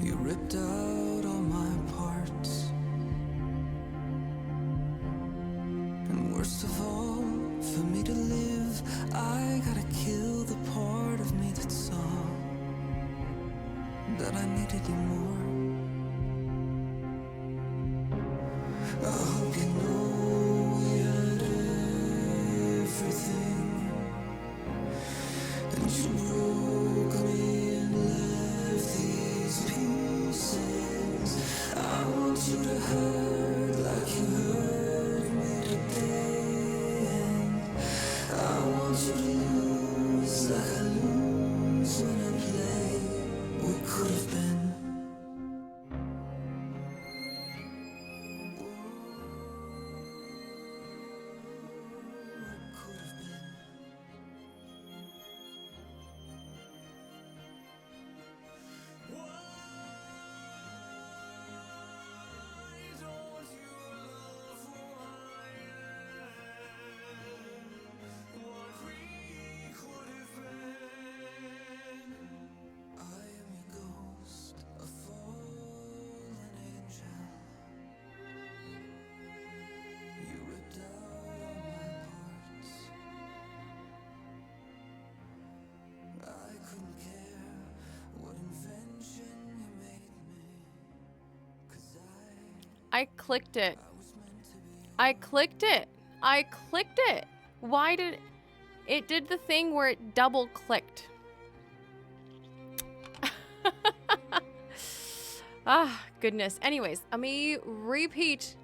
You ripped out all my parts, and worst of all, for me to live, I gotta kill the part of me that saw that I needed you more. I hope you know we had everything, and you broke me and left these pieces. I want you to hurt like you hurt me today, and I want you to lose like I lose when I play. We could have been. I clicked it. I clicked it. I clicked it. Why did it did the thing where it double clicked? Ah, goodness. Anyways, let me repeat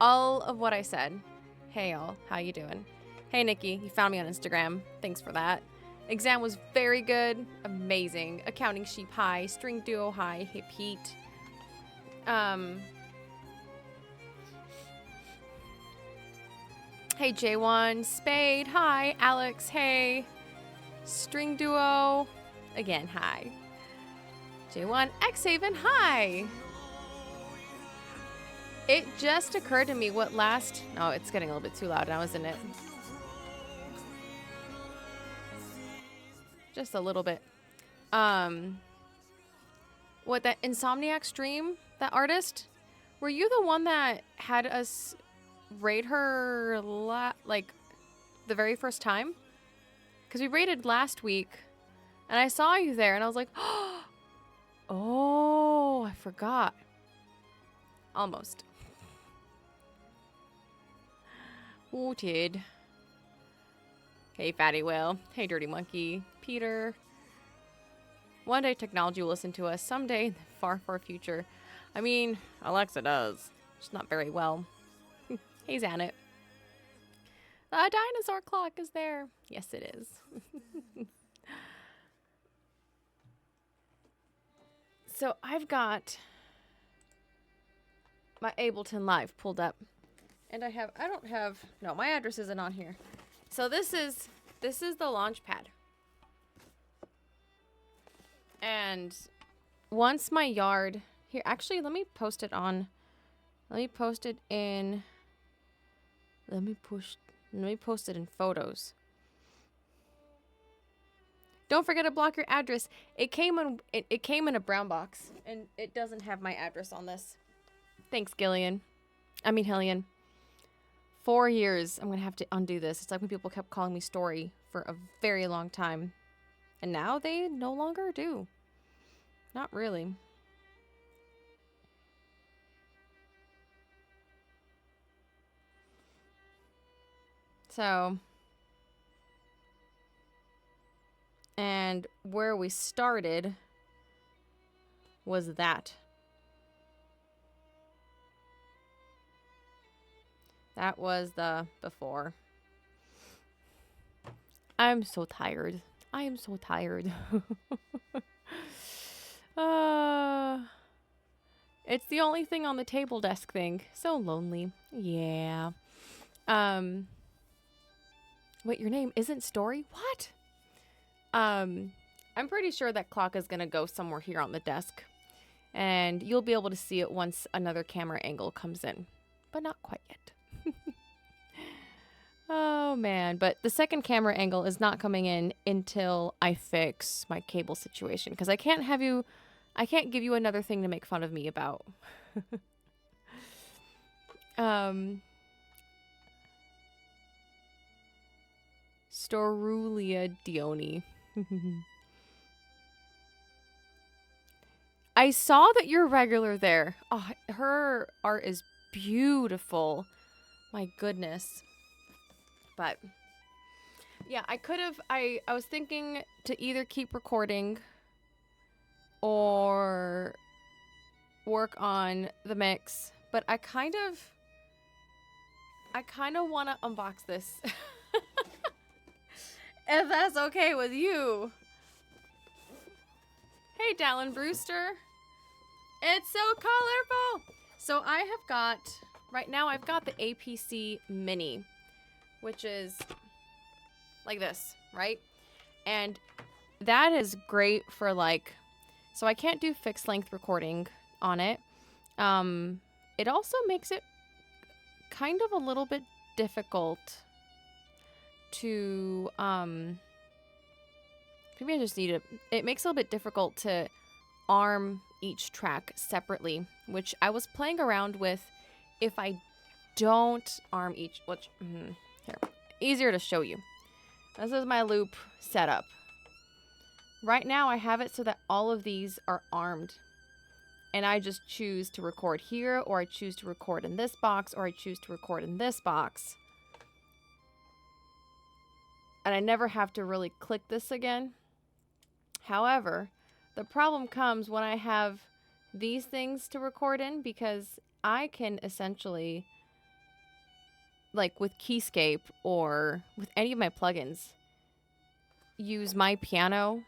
all of what I said. Hey y'all, how you doing? Hey Nikki, you found me on Instagram. Thanks for that. Exam was very good. Amazing. Accounting sheep high. String duo high. Hip heat. Hey J1, Spade, hi, Alex, hey, String Duo, again, hi, J1, Xhaven, hi. It just occurred to me what last, no, it's getting a little bit too loud now, isn't it? Just a little bit. What, that Insomniac stream, that artist, were you the one that had us raid her like the very first time? Because we raided last week and I saw you there and I was like, oh, I forgot. Almost. Ooted. Hey Fatty Whale. Hey Dirty Monkey. Peter. One day technology will listen to us. Someday in the far, far future. I mean, Alexa does. Just not very well. Hey, Zanet. The dinosaur clock is there. Yes, it is. So I've got my Ableton Live pulled up. And I don't have, no, my address isn't on here. So this is the launchpad. And once my yard, here, actually, let me post it in, let me post it in photos. Don't forget to block your address. It came in a brown box, and it doesn't have my address on this. Thanks, Hellion. 4 years. I'm gonna have to undo this. It's like when people kept calling me Story for a very long time, and now they no longer do. Not really. So, and where we started was that. That was the before. I'm so tired. I am so tired. It's the only thing on the table desk thing. So lonely. Yeah. Wait, your name isn't Story? What? I'm pretty sure that clock is gonna go somewhere here on the desk. And you'll be able to see it once another camera angle comes in. But not quite yet. Oh man, but the second camera angle is not coming in until I fix my cable situation, because I can't have you I can't give you another thing to make fun of me about. Storulia Dione. I saw that you're regular there. Oh, her art is beautiful. My goodness. But yeah, I was thinking to either keep recording or work on the mix, but I kind of want to unbox this. If that's okay with you. Hey, Dallin Brewster. It's so colorful. So I have got, right now I've got the APC Mini, which is like this, right? And that is great for like, so I can't do fixed length recording on it. It also makes it kind of a little bit difficult to, maybe I just need it makes it a little bit difficult to arm each track separately, which I was playing around with if I don't arm each, which, here, easier to show you. This is my loop setup. Right now I have it so that all of these are armed, and I just choose to record here, or I choose to record in this box, or I choose to record in this box. And I never have to really click this again. However, the problem comes when I have these things to record in, because I can essentially, like with Keyscape or with any of my plugins, use my piano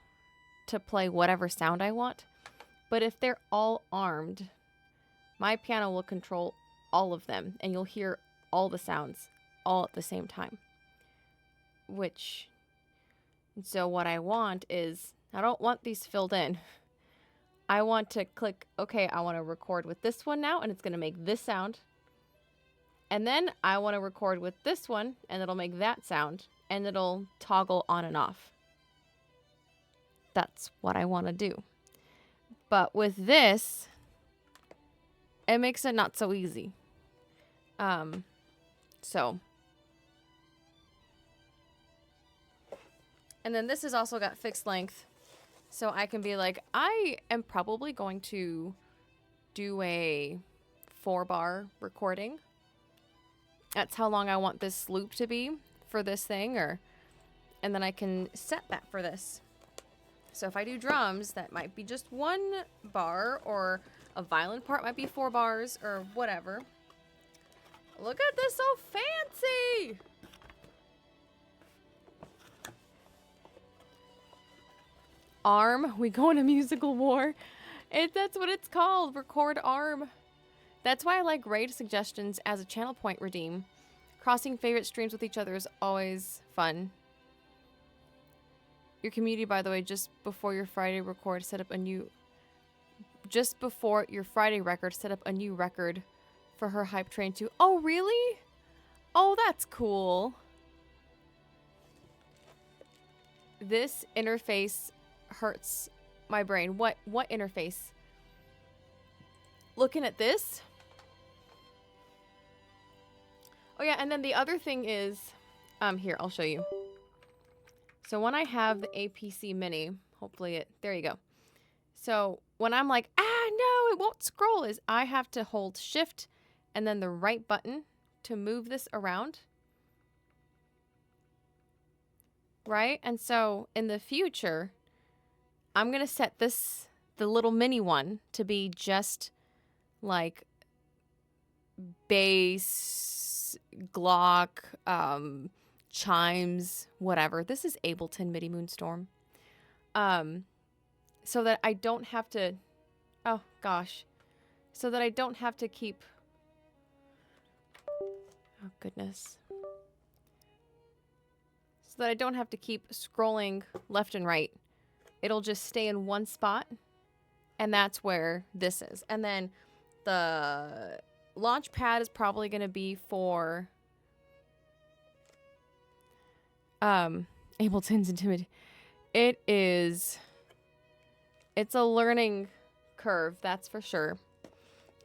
to play whatever sound I want. But if they're all armed, my piano will control all of them, and you'll hear all the sounds all at the same time. So what I want is, I don't want these filled in. I want to click, okay, I want to record with this one now, and it's going to make this sound. And then I want to record with this one, and it'll make that sound, and it'll toggle on and off. That's what I want to do. But with this, it makes it not so easy. And then this has also got fixed length. So I can be like, I am probably going to do a 4-bar recording. That's how long I want this loop to be for this thing, and then I can set that for this. So if I do drums, that might be just 1 bar, or a violin part might be 4 bars, or whatever. Look at this, so fancy! ARM, we go in a musical war. That's what it's called, record ARM. That's why I like raid suggestions as a channel point redeem. Crossing favorite streams with each other is always fun. Your community, by the way, just before your Friday record, set up a new... Just before your Friday record, set up a new record for her hype train too. Oh, really? Oh, that's cool. This interface hurts my brain. What interface? Looking at this? Oh yeah, and then the other thing is, here, I'll show you. So when I have the APC Mini, hopefully there you go. So when I'm like, no, it won't scroll, is I have to hold shift and then the right button to move this around. Right? And so in the future, I'm going to set this, the little mini one, to be just like bass, Glock, chimes, whatever. This is Ableton MIDI Moonstorm. So that I don't have to, oh gosh, so that I don't have to keep, oh goodness. So that I don't have to keep scrolling left and right. It'll just stay in one spot, and that's where this is. And then the launchpad is probably going to be for Ableton's Intimidate. It's a learning curve, that's for sure.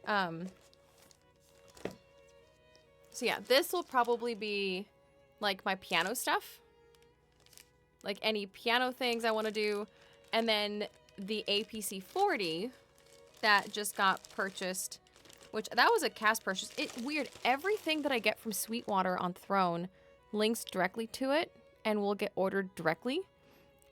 So yeah, this will probably be like my piano stuff. Like any piano things I want to do. And then the APC 40 that just got purchased, which that was a cast purchase. It's weird. Everything that I get from Sweetwater on Throne links directly to it and will get ordered directly.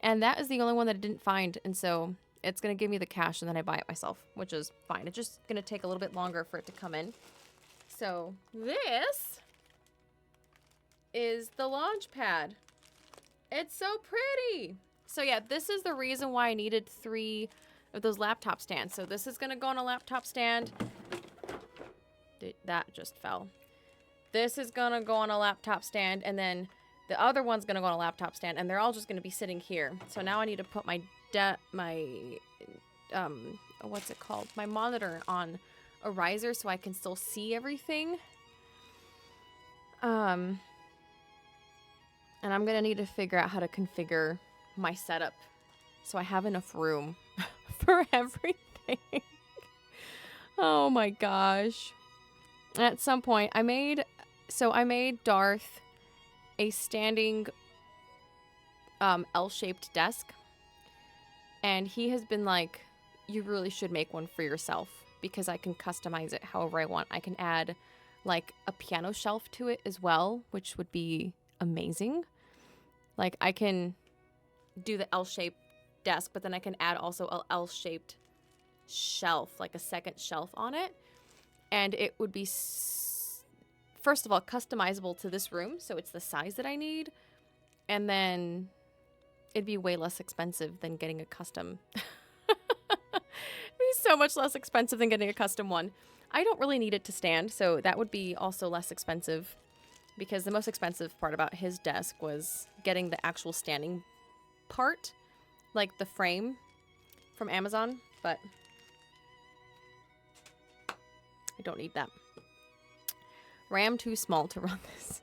And that is the only one that I didn't find. And so it's going to give me the cash and then I buy it myself, which is fine. It's just going to take a little bit longer for it to come in. So this is the launchpad. It's so pretty. So yeah, this is the reason why I needed 3 of those laptop stands. So this is going to go on a laptop stand. That just fell. This is going to go on a laptop stand, and then the other one's going to go on a laptop stand, and they're all just going to be sitting here. So now I need to put my what's it called? My monitor on a riser so I can still see everything. And I'm going to need to figure out how to configure my setup so I have enough room for everything. Oh my gosh. At some point, I made Darth a standing L-shaped desk. And he has been like, you really should make one for yourself because I can customize it however I want. I can add like a piano shelf to it as well, which would be amazing. Like I can do the L-shaped desk, but then I can add also a L-shaped shelf, like a second shelf on it. And it would be, first of all, customizable to this room. So it's the size that I need. And then it'd be way less expensive than getting a custom. It'd be so much less expensive than getting a custom one. I don't really need it to stand, so that would be also less expensive because the most expensive part about his desk was getting the actual standing part, like the frame from Amazon, but I don't need that. RAM too small to run this.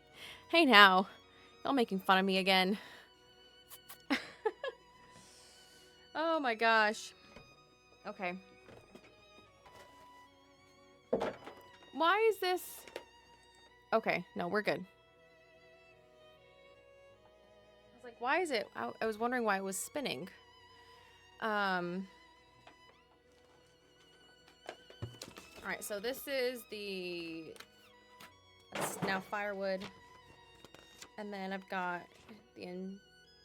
Hey now, y'all making fun of me again. Oh my gosh. Okay. Why is this? Okay, no, we're good. I was like, why is it? I was wondering why it was spinning. Alright, so this is that's now firewood. And then I've got the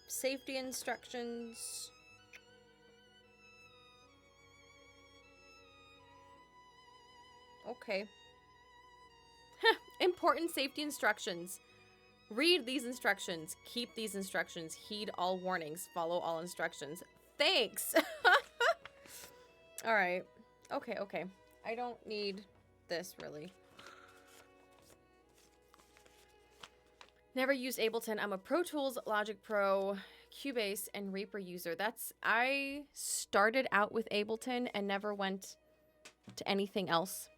safety instructions. Okay. Important safety instructions. Read these instructions. Keep these instructions. Heed all warnings. Follow all instructions. Thanks. All right. Okay, okay. I don't need this, really. Never used Ableton. I'm a Pro Tools, Logic Pro, Cubase, and Reaper user. I started out with Ableton and never went to anything else.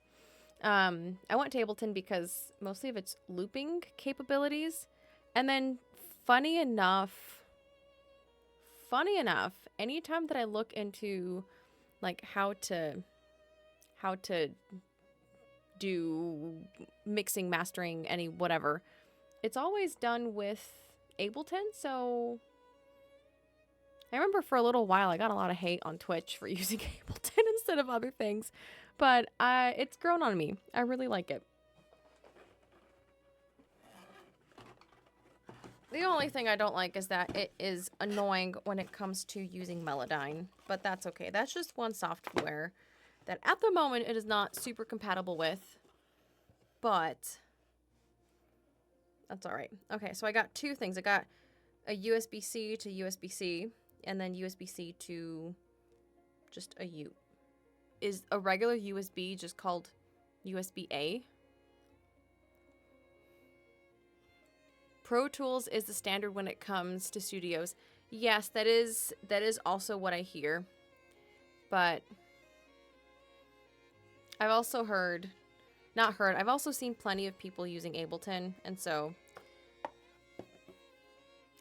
I went to Ableton because mostly of its looping capabilities. And then funny enough, anytime that I look into like how to do mixing, mastering, any whatever, it's always done with Ableton. So I remember for a little while I got a lot of hate on Twitch for using Ableton instead of other things. But it's grown on me. I really like it. The only thing I don't like is that it is annoying when it comes to using Melodyne. But that's okay. That's just one software that at the moment it is not super compatible with. But that's all right. Okay, so I got 2 things. I got a USB-C to USB-C and then USB-C to just a U. Is a regular USB just called USB-A? Pro Tools is the standard when it comes to studios. Yes, that is also what I hear. But I've also I've also seen plenty of people using Ableton, and so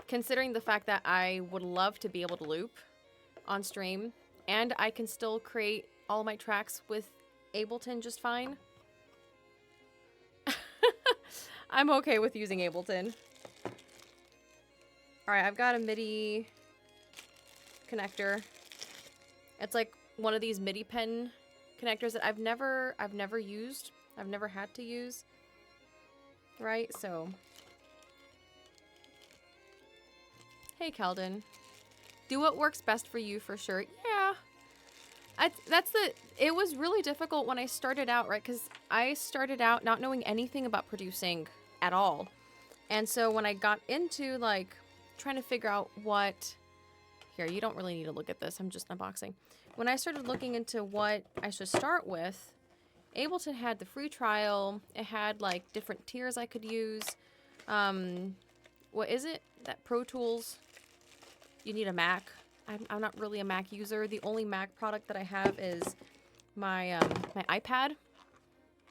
considering the fact that I would love to be able to loop on stream, and I can still create all my tracks with Ableton just fine. I'm okay with using Ableton. Alright, I've got a MIDI connector. It's like one of these MIDI pen connectors that I've never used. I've never had to use. Right? So. Hey, Keldon. Do what works best for you for sure. Yeah. It was really difficult when I started out, right? Because I started out not knowing anything about producing at all. And so when I got into, like, trying to figure out what... Here, you don't really need to look at this. I'm just unboxing. When I started looking into what I should start with, Ableton had the free trial. It had, like, different tiers I could use. What is it? That Pro Tools. You need a Mac. I'm not really a Mac user. The only Mac product that I have is my my iPad.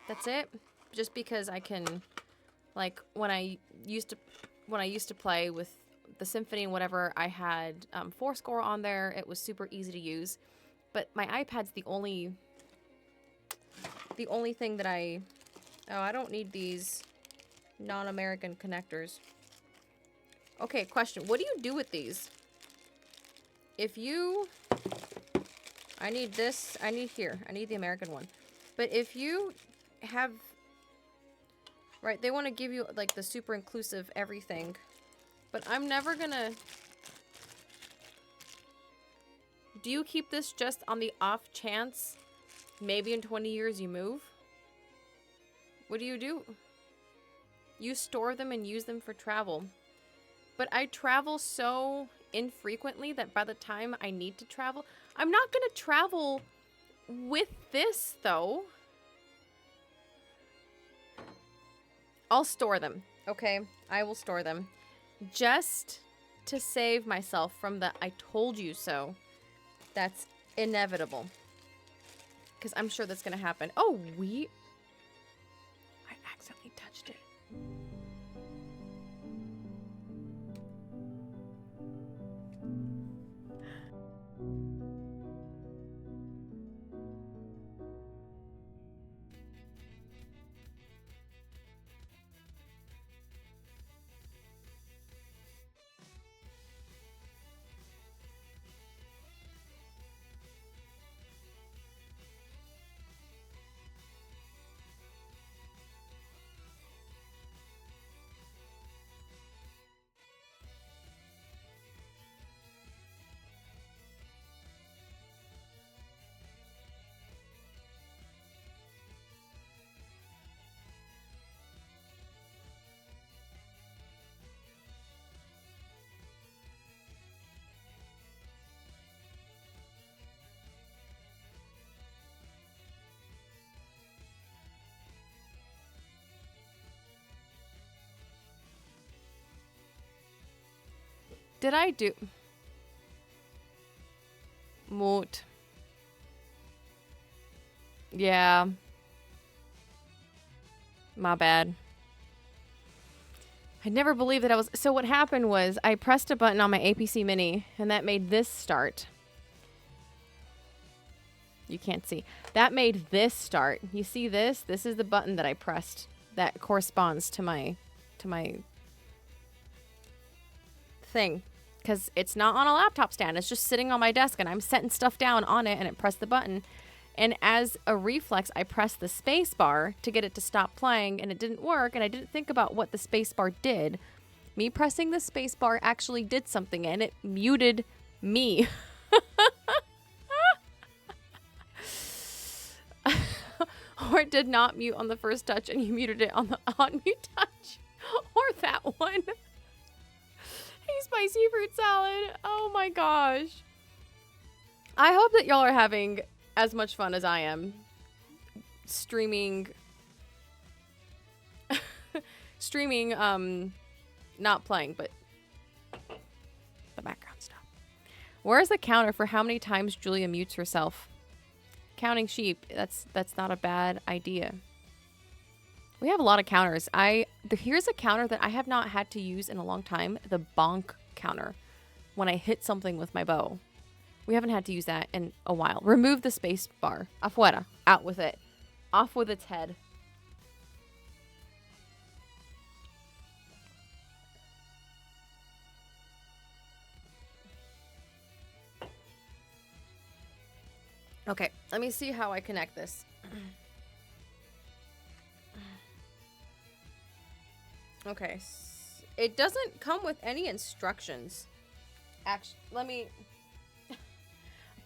That's it. Just because I can, like, when I used to play with the Symphony and whatever, I had Fourscore on there. It was super easy to use. But my iPad's the only thing that I don't need these non-American connectors. Okay, question. What do you do with these? If you... I need this. I need the American one. But if you have... Right, they want to give you, like, the super inclusive everything. But I'm never gonna... Do you keep this just on the off chance maybe in 20 years you move? What do? You store them and use them for travel. But I travel so infrequently that by the time I need to travel... I'm not gonna travel with this, though. I'll store them, okay? I will store them. Just to save myself from the I told you so. That's inevitable. Because I'm sure that's gonna happen. Oh, I accidentally touched it. Did I do... Moot. Yeah. My bad. I never believed that I was... So what happened was I pressed a button on my APC Mini and that made this start. You can't see. That made this start. You see this? This is the button that I pressed that corresponds to my thing. Because it's not on a laptop stand. It's just sitting on my desk and I'm setting stuff down on it and it pressed the button. And as a reflex, I pressed the space bar to get it to stop playing and it didn't work. And I didn't think about what the space bar did. Me pressing the space bar actually did something and it muted me. Or it did not mute on the first touch and you muted it on the on mute touch. Or that one. Hey, spicy fruit salad. Oh my gosh. I hope that y'all are having as much fun as I am streaming not playing, but the background stuff. Where's the counter for how many times Julia mutes herself? Counting sheep. That's not a bad idea. We have a lot of counters. Here's a counter that I have not had to use in a long time. The bonk counter. When I hit something with my bow. We haven't had to use that in a while. Remove the space bar. Afuera. Out with it. Off with its head. Okay, let me see how I connect this. Okay, it doesn't come with any instructions. Actually, let me...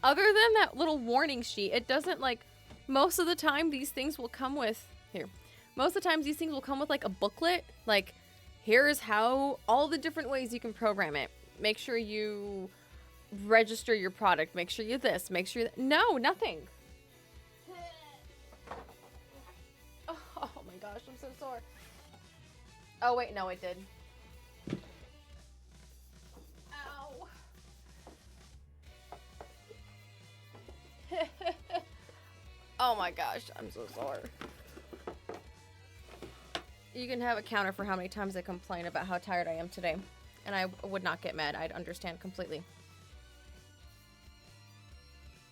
Other than that little warning sheet, it doesn't, like... Most of the time, these things will come with... Here. Most of the times, these things will come with, like, a booklet. Like, here's how... All the different ways you can program it. Make sure you register your product. Make sure you this. Make sure you that. No, nothing. Oh my gosh, I'm so sore. Oh, wait, no, it did. Ow. Oh my gosh, I'm so sore. You can have a counter for how many times I complain about how tired I am today. And I would not get mad. I'd understand completely.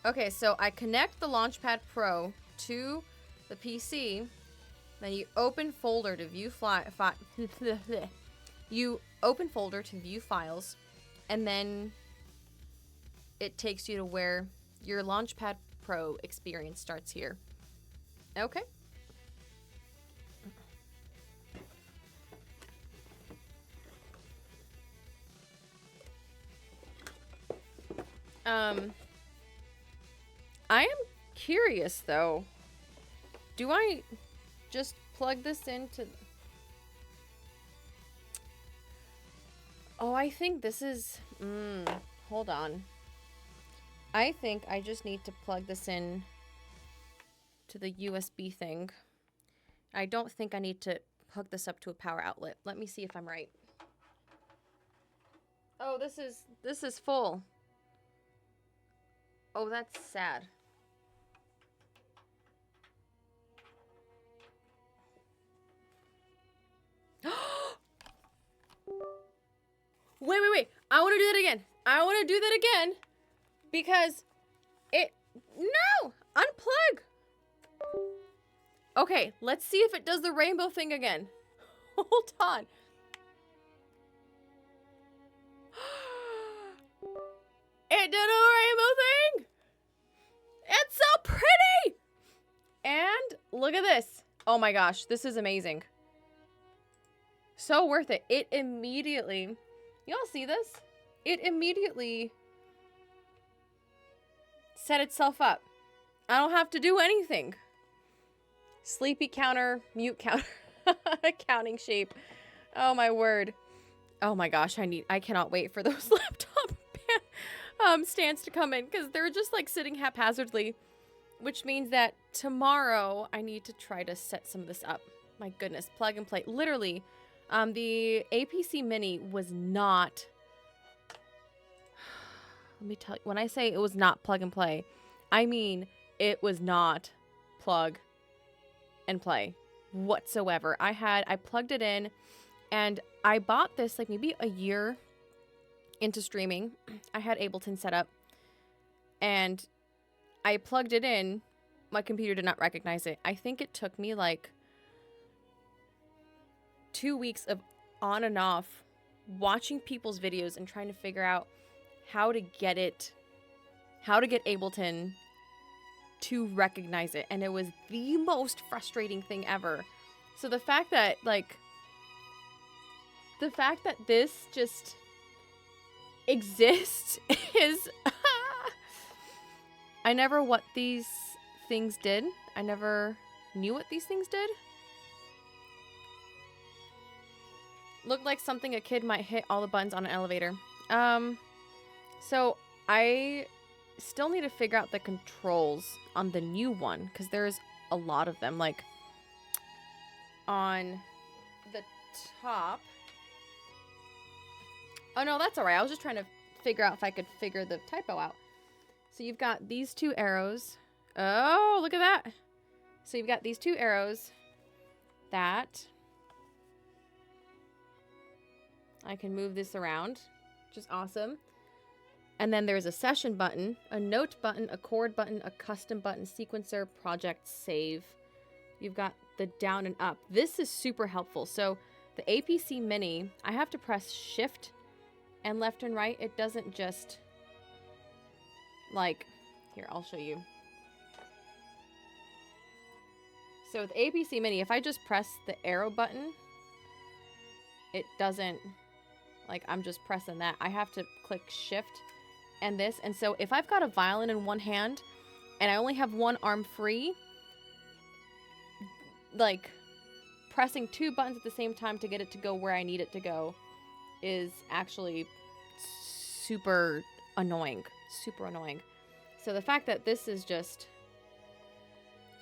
Okay, so I connect the Launchpad Pro to the PC. Then you open folder to view you open folder to view files, and then it takes you to where your Launchpad Pro experience starts here. Okay. I am curious though. Do I just plug this into... Oh, I think this is... hold on. I think I just need to plug this in to the USB thing. I don't think I need to hook this up to a power outlet. Let me see if I'm right. Oh, this is full. Oh, that's sad. Wait. I want to do that again. I want to do that again. Because it... No! Unplug! Okay, let's see if it does the rainbow thing again. Hold on. It did a rainbow thing! It's so pretty! And look at this. Oh my gosh, this is amazing. So worth it. It immediately... Y'all see this? It immediately set itself up. I don't have to do anything. Sleepy counter, mute counter, counting shape. Oh my word. Oh my gosh, I cannot wait for those laptop stands to come in, because they're just like sitting haphazardly, which means that tomorrow I need to try to set some of this up. My goodness, plug and play. Literally, the APC Mini was not... Let me tell you, when I say it was not plug and play, I mean it was not plug and play whatsoever. I plugged it in, and I bought this like maybe a year into streaming. I had Ableton set up, and I plugged it in. My computer did not recognize it. I think it took me like 2 weeks of on and off watching people's videos and trying to figure out how to get Ableton to recognize it. And it was the most frustrating thing ever. So the fact that this just exists is... I never what these things did. I never knew what these things did. Looked like something a kid might hit all the buttons on an elevator. So I still need to figure out the controls on the new one, because there's a lot of them. Like on the top. Oh no, that's all right. I was just trying to figure out if I could figure the typo out. So you've got these two arrows. Oh, look at that. So you've got these two arrows. That. I can move this around, which is awesome. And then there's a session button, a note button, a chord button, a custom button, sequencer, project, save. You've got the down and up. This is super helpful. So the APC Mini, I have to press shift and left and right. It doesn't just like, here, I'll show you. So with APC Mini, if I just press the arrow button, it doesn't, like, I'm just pressing that. I have to click shift and this. And so if I've got a violin in one hand and I only have one arm free, like pressing two buttons at the same time to get it to go where I need it to go is actually super annoying. Super annoying. So the fact that this is just,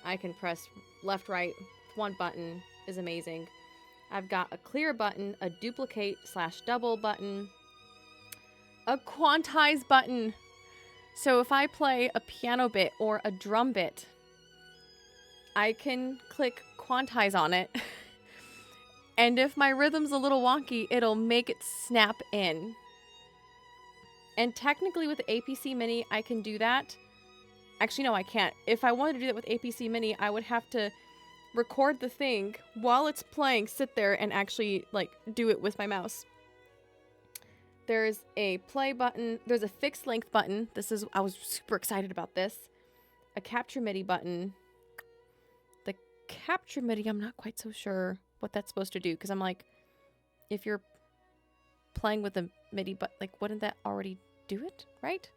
I can press left, right with one button is amazing. I've got a clear button, a duplicate / double button, a quantize button. So if I play a piano bit or a drum bit, I can click quantize on it. And if my rhythm's a little wonky, it'll make it snap in. And technically with the APC Mini, I can do that. Actually, no, I can't. If I wanted to do that with APC Mini, I would have to record the thing while it's playing, sit there and actually like do it with my mouse. There's a play button. There's a fixed length button. I was super excited about this. A capture MIDI button. The capture MIDI, I'm not quite so sure what that's supposed to do, because I'm like, if you're playing with a MIDI, but like, wouldn't that already do it, right?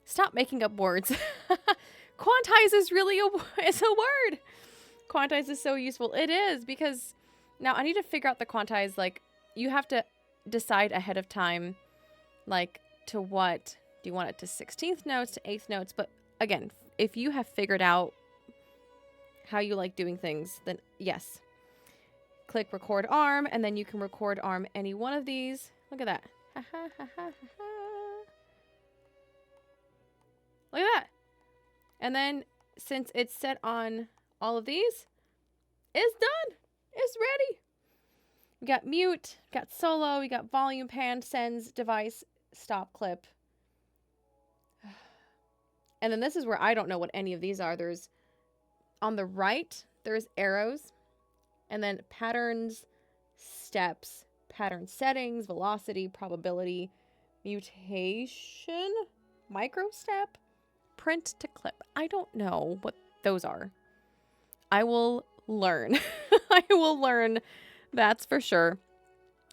Stop making up words. Quantize is really a word. Quantize is so useful. It is, because now I need to figure out the quantize. Like, you have to decide ahead of time, like, to what do you want it, to 16th notes, to 8th notes. But again, if you have figured out how you like doing things, then yes. Click record arm, and then you can record arm any one of these. Look at that. Look at that. And then since it's set on all of these, it's done. It's ready. We got mute, got solo, we got volume, pan, sends, device, stop, clip. And then this is where I don't know what any of these are. There's, on the right, there's arrows, and then patterns, steps, pattern settings, velocity, probability, mutation, micro step, print to clip. I don't know what those are. I will learn. I will learn, that's for sure.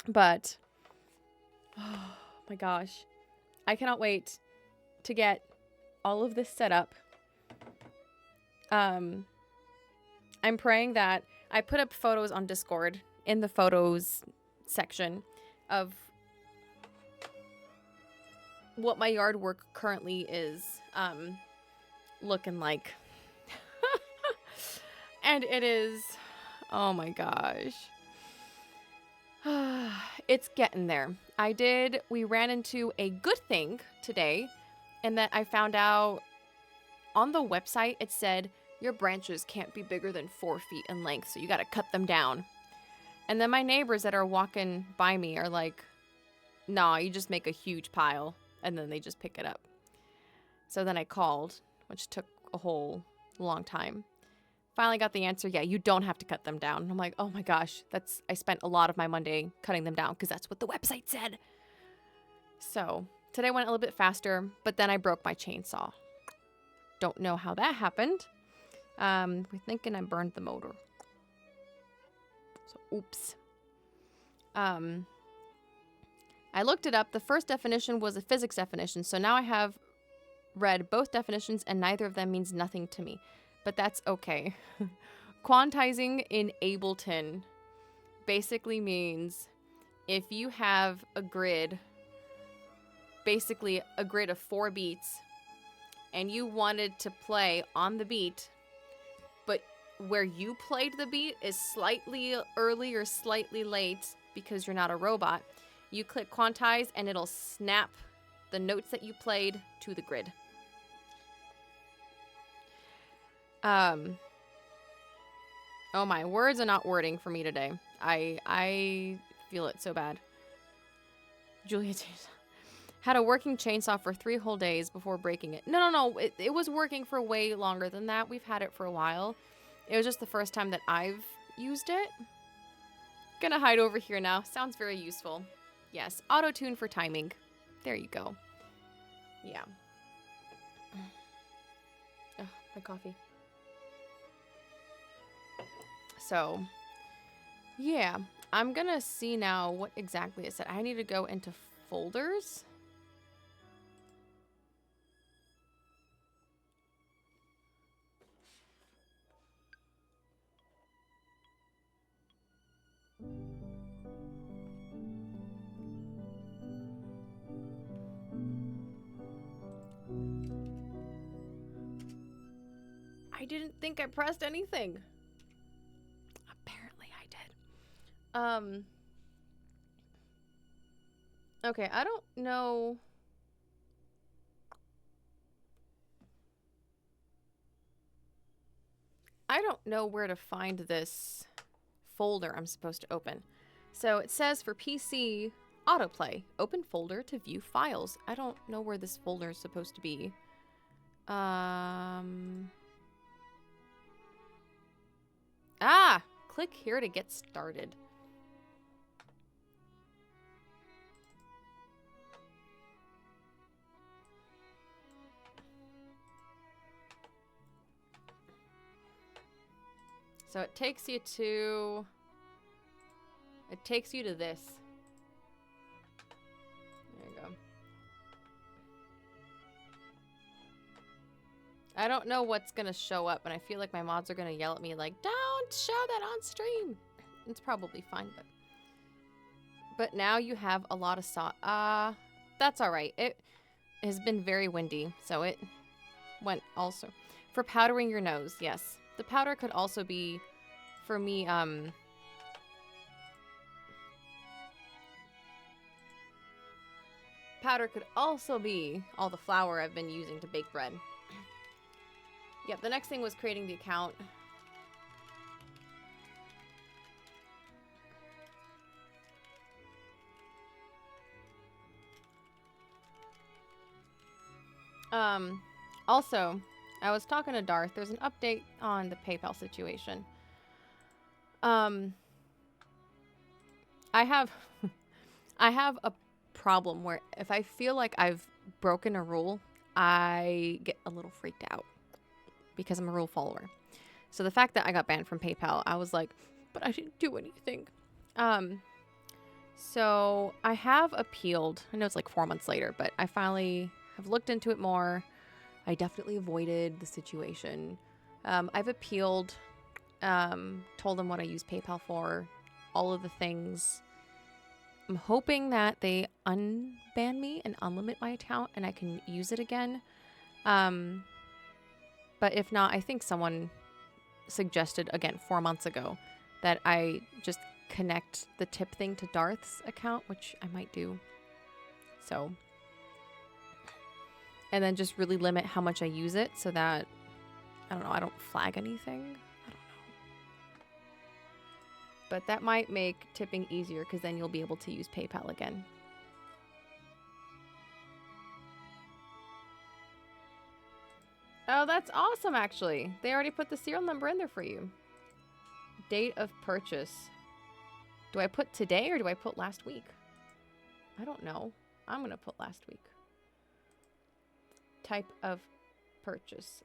But, oh my gosh, I cannot wait to get all of this set up. I'm praying that I put up photos on Discord in the photos section of what my yard work currently is looking like. And it is, oh my gosh. It's getting there. We ran into a good thing today, in that I found out on the website, it said your branches can't be bigger than 4 feet in length, so you got to cut them down. And then my neighbors that are walking by me are like, nah, you just make a huge pile, and then they just pick it up. So then I called, which took a whole long time. Finally got the answer, yeah, you don't have to cut them down. I'm like, oh my gosh, I spent a lot of my Monday cutting them down, because that's what the website said. So today went a little bit faster, but then I broke my chainsaw. Don't know how that happened. We're thinking I burned the motor. So, oops. I looked it up. The first definition was a physics definition. So now I have read both definitions, and neither of them means nothing to me. But that's okay. Quantizing in Ableton basically means if you have a grid, basically a grid of 4 beats, and you wanted to play on the beat, but where you played the beat is slightly early or slightly late because you're not a robot, you click quantize and it'll snap the notes that you played to the grid. Oh my, words are not wording for me today. I feel it so bad. Julia, Had a working chainsaw for 3 whole days before breaking it. No. It was working for way longer than that. We've had it for a while. It was just the first time that I've used it. Gonna hide over here now. Sounds very useful. Yes, auto-tune for timing. There you go. Yeah. Ugh, my coffee. So, yeah. I'm gonna see now what exactly it said. I need to go into folders. I didn't think I pressed anything. Apparently I did. Okay, I don't know. I don't know where to find this folder I'm supposed to open. So it says for PC, autoplay, open folder to view files. I don't know where this folder is supposed to be. Click here to get started. So it takes you to this. There you go. I don't know what's gonna show up, and I feel like my mods are gonna yell at me like, "Don't show that on stream." It's probably fine, but now you have a lot of that's all right. It has been very windy, so it went also for powdering your nose. Yes, the powder could also be for me. Powder could also be all the flour I've been using to bake bread. Yep, the next thing was creating the account. Also, I was talking to Darth. There's an update on the PayPal situation. I have I have a problem where if I feel like I've broken a rule, I get a little freaked out because I'm a rule follower. So the fact that I got banned from PayPal, I was like, but I didn't do anything. So I have appealed. I know it's like 4 months later, but I finally have looked into it more. I definitely avoided the situation. I've appealed, told them what I use PayPal for, all of the things. I'm hoping that they unban me and unlimit my account and I can use it again. But if not, I think someone suggested, again, 4 months ago, that I just connect the tip thing to Darth's account, which I might do. So, and then just really limit how much I use it so that, I don't know, I don't flag anything. I don't know. But that might make tipping easier because then you'll be able to use PayPal again. Oh, that's awesome, actually. They already put the serial number in there for you. Date of purchase. Do I put today or do I put last week? I don't know. I'm going to put last week. Type of purchase.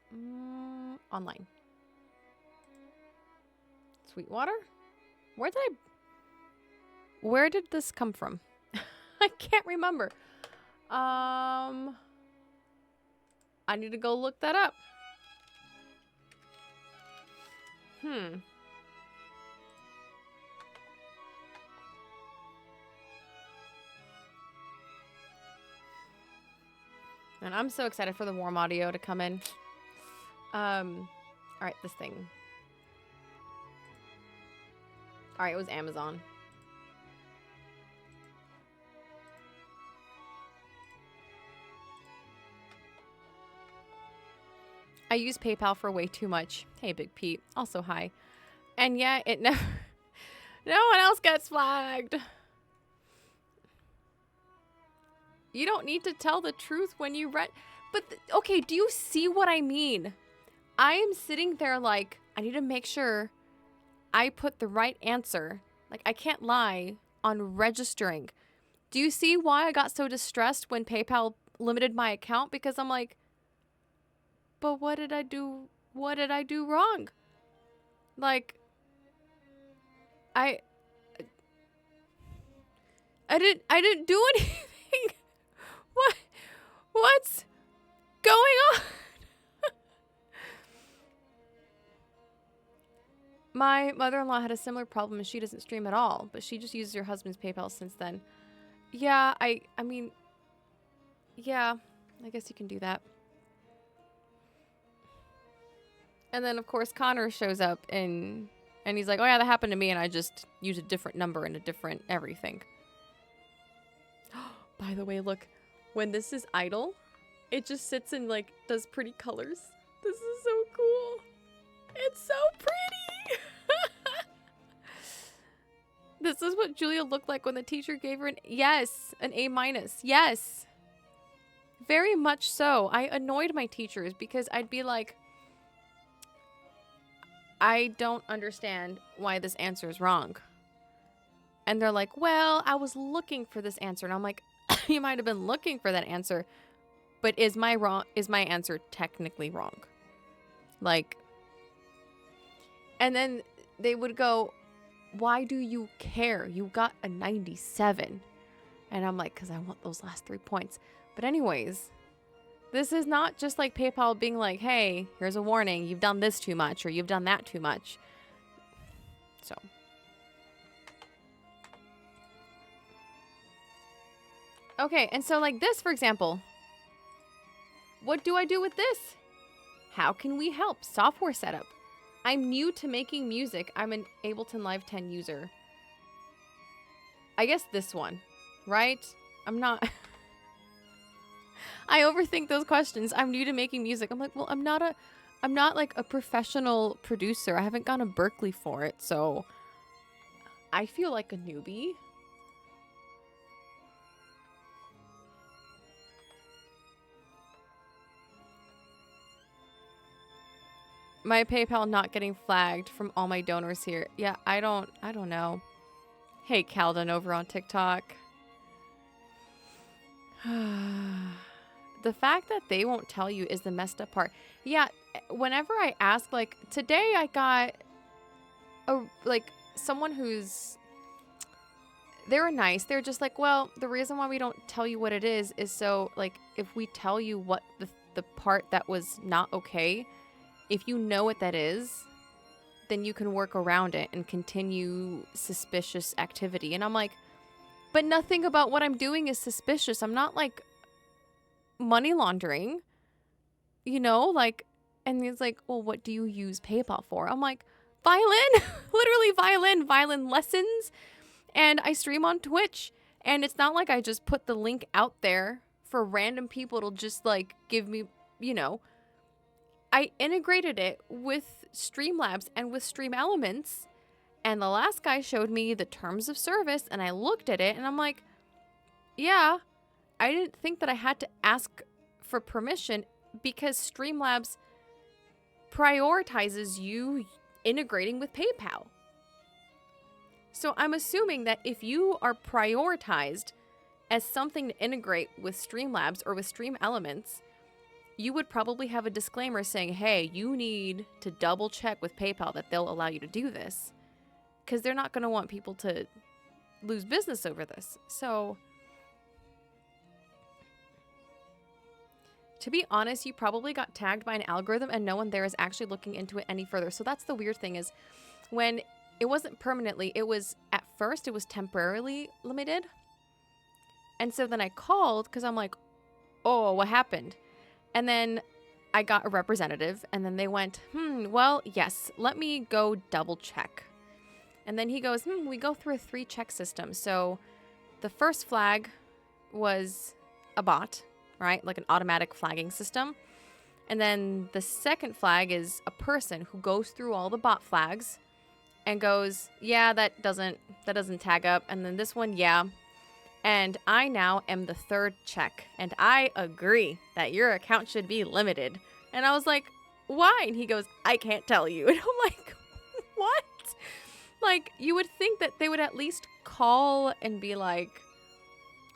Online. Sweetwater? Where did this come from? I can't remember. I need to go look that up. And I'm so excited for the warm audio to come in. All right, this thing. All right, it was Amazon. I use PayPal for way too much. Hey, Big Pete. Also, hi. And yet, it never... no one else gets flagged. You don't need to tell the truth when you read. But, okay, do you see what I mean? I am sitting there like, I need to make sure I put the right answer. Like, I can't lie on registering. Do you see why I got so distressed when PayPal limited my account? Because I'm like, but what did I do? What did I do wrong? Like, I didn't do anything. What's going on? My mother-in-law had a similar problem and she doesn't stream at all, but she just uses her husband's PayPal since then. Yeah, I mean, yeah, I guess you can do that. And then, of course, Connor shows up and he's like, oh, yeah, that happened to me, and I just used a different number and a different everything. By the way, look, when this is idle, it just sits and, like, does pretty colors. This is so cool. It's so pretty. This is what Julia looked like when the teacher gave her an A-. Yes. Very much so. I annoyed my teachers because I'd be like, I don't understand why this answer is wrong. And they're like, well, I was looking for this answer. And I'm like, you might have been looking for that answer, but is my answer technically wrong? Like, and then they would go, why do you care? You got a 97. And I'm like, because I want those last 3 points. But anyways, this is not just like PayPal being like, hey, here's a warning. You've done this too much or you've done that too much. So. Okay, and so like this, for example. What do I do with this? How can we help? Software setup. I'm new to making music. I'm an Ableton Live 10 user. I guess this one, right? I'm not... I overthink those questions. I'm new to making music. I'm like, well, I'm not like a professional producer. I haven't gone to Berkeley for it, so I feel like a newbie. My PayPal not getting flagged from all my donors here. Yeah, I don't know. Hey, Calden over on TikTok. The fact that they won't tell you is the messed up part. Yeah, whenever I ask, like, today I got someone who's, they were nice. They're just like, well, the reason why we don't tell you what it is so, like, if we tell you what the part that was not okay, if you know what that is, then you can work around it and continue suspicious activity. And I'm like, but nothing about what I'm doing is suspicious. I'm not, like, money laundering, you know, like, and he's like, well, what do you use PayPal for? I'm like, violin, literally violin lessons. And I stream on Twitch, and it's not like I just put the link out there for random people to just, like, give me, you know, I integrated it with Streamlabs and with Stream Elements, and the last guy showed me the terms of service, and I looked at it, and I'm like, yeah, I didn't think that I had to ask for permission because Streamlabs prioritizes you integrating with PayPal. So I'm assuming that if you are prioritized as something to integrate with Streamlabs or with Stream Elements, you would probably have a disclaimer saying, hey, you need to double check with PayPal that they'll allow you to do this, because they're not going to want people to lose business over this. So to be honest, you probably got tagged by an algorithm and no one there is actually looking into it any further. So that's the weird thing, is when it wasn't permanently, it was at first, it was temporarily limited. And so then I called because I'm like, oh, what happened? And then I got a representative, and then they went, well, yes, let me go double check. And then he goes, we go through a 3-check system. So the first flag was a bot, right? Like an automatic flagging system. And then the second flag is a person who goes through all the bot flags and goes, yeah, that doesn't tag up. And then this one, yeah. And I now am the third check. And I agree that your account should be limited. And I was like, why? And he goes, I can't tell you. And I'm like, what? Like, you would think that they would at least call and be like,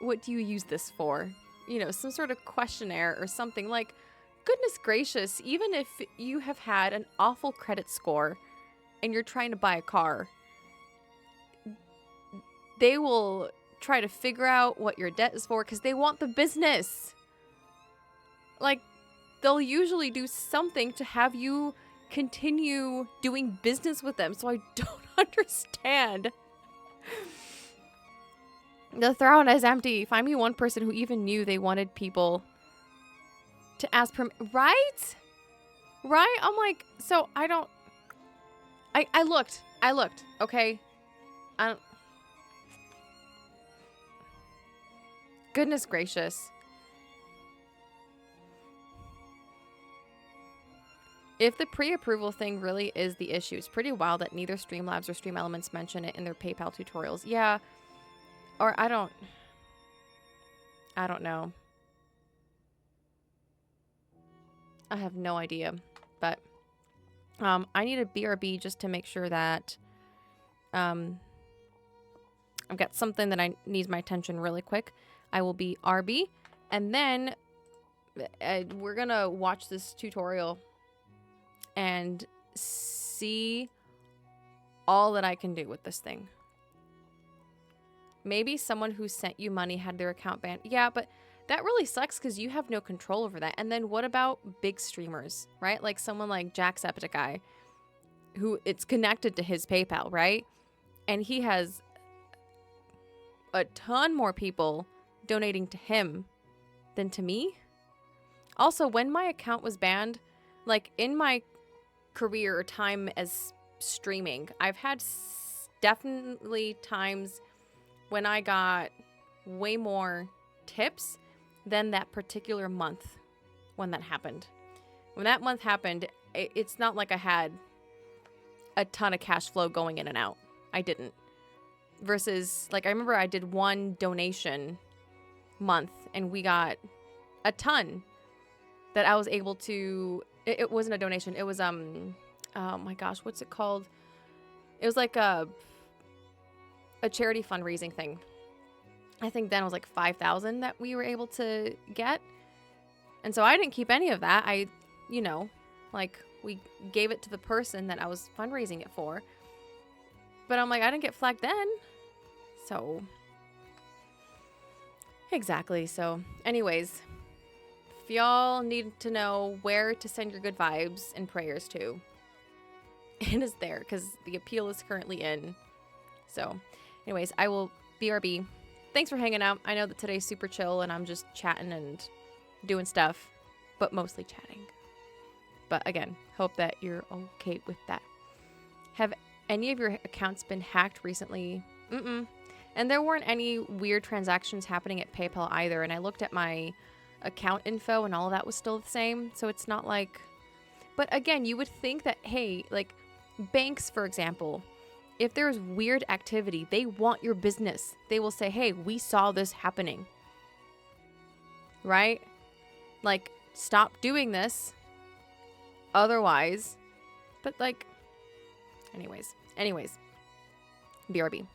what do you use this for? You know, some sort of questionnaire or something. Like, goodness gracious, even if you have had an awful credit score and you're trying to buy a car, they will try to figure out what your debt is for because they want the business. Like, they'll usually do something to have you continue doing business with them. So I don't understand. The throne is empty. Find me one person who even knew they wanted people to ask right? Right? I'm like, so I don't. I looked, okay? I don't. Goodness gracious. If the pre-approval thing really is the issue, it's pretty wild that neither Streamlabs or Stream Elements mention it in their PayPal tutorials. Yeah. Or I don't know. I have no idea. But I need a BRB just to make sure that I've got something that I needs my attention really quick. I will be RB, and then we're gonna watch this tutorial and see all that I can do with this thing. Maybe someone who sent you money had their account banned. Yeah, but that really sucks because you have no control over that. And then what about big streamers, right? Like someone like Jacksepticeye, who it's connected to his PayPal, right? And he has a ton more people donating to him than to me. Also, when my account was banned, like in my career or time as streaming, I've had definitely times when I got way more tips than that particular month when that happened. When that month happened, it's not like I had a ton of cash flow going in and out. I didn't. Versus, like, I remember I did one donation month and we got a ton that I was able to. It wasn't a donation. It was oh my gosh, what's it called? It was like a charity fundraising thing. I think then it was like 5,000 that we were able to get. And so I didn't keep any of that. I, you know, like we gave it to the person that I was fundraising it for. But I'm like, I didn't get flagged then. So exactly. So anyways, if y'all need to know where to send your good vibes and prayers to, it is there because the appeal is currently in. So anyways, I will BRB. Thanks for hanging out. I know that today's super chill and I'm just chatting and doing stuff, but mostly chatting. But again, hope that you're okay with that. Have any of your accounts been hacked recently? Mm-mm. And there weren't any weird transactions happening at PayPal either. And I looked at my account info and all of that was still the same. So it's not like... But again, you would think that, hey, like banks, for example, if there's weird activity, they want your business. They will say, hey, we saw this happening. Right? Like, stop doing this. Otherwise. But like, anyways. BRB.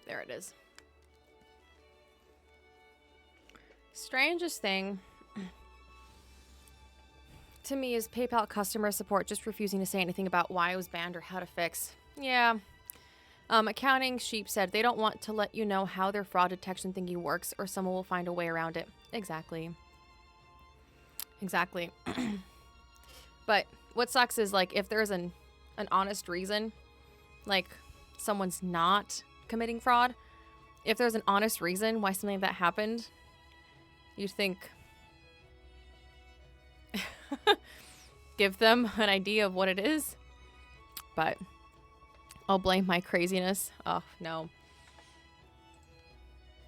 There it is. Strangest thing to me is PayPal customer support just refusing to say anything about why it was banned or how to fix. Yeah. Accounting Sheep said they don't want to let you know how their fraud detection thingy works or someone will find a way around it. Exactly. Exactly. But what sucks is, like, if there's an honest reason, like someone's not committing fraud, if there's an honest reason why something like that happened, you'd think give them an idea of what it is. But I'll blame my craziness. Oh, no.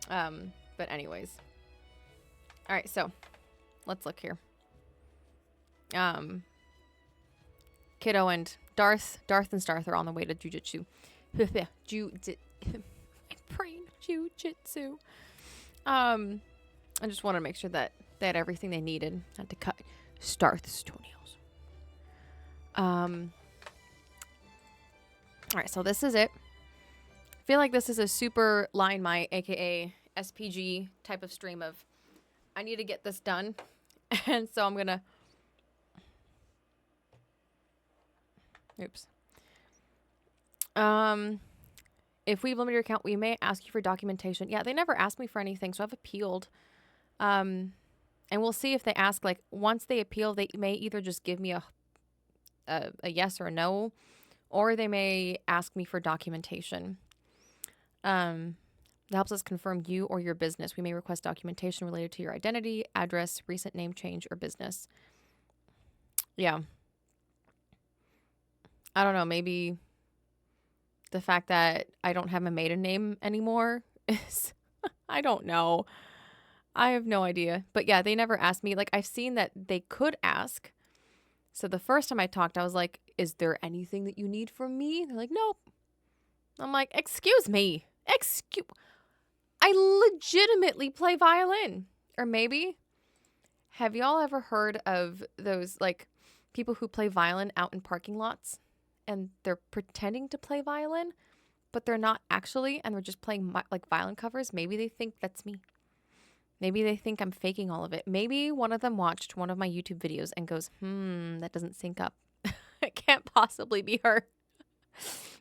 But anyways. All right, so let's look here. Kiddo and Darth and Starth are on the way to jujitsu. My brain, jujitsu. I just wanted to make sure that they had everything they needed. Had to cut Starth's toenails. All right, so this is it. I feel like this is a super line my, aka SPG type of stream of I need to get this done. And so I'm gonna oops. If we've limited your account, we may ask you for documentation. Yeah, they never asked me for anything, so I've appealed. And we'll see if they ask, like, once they appeal, they may either just give me a yes or a no, or they may ask me for documentation. That helps us confirm you or your business. We may request documentation related to your identity, address, recent name change, or business. Yeah. I don't know, maybe the fact that I don't have a maiden name anymore is, I don't know. I have no idea. But yeah, they never asked me. Like, I've seen that they could ask. So the first time I talked, I was like, is there anything that you need from me? They're like, nope. I'm like, excuse me. I legitimately play violin. Or maybe, have y'all ever heard of those, like, people who play violin out in parking lots? And they're pretending to play violin, but they're not actually, and they're just playing like violin covers. Maybe they think that's me. Maybe they think I'm faking all of it. Maybe one of them watched one of my YouTube videos and goes, that doesn't sync up. It can't possibly be her.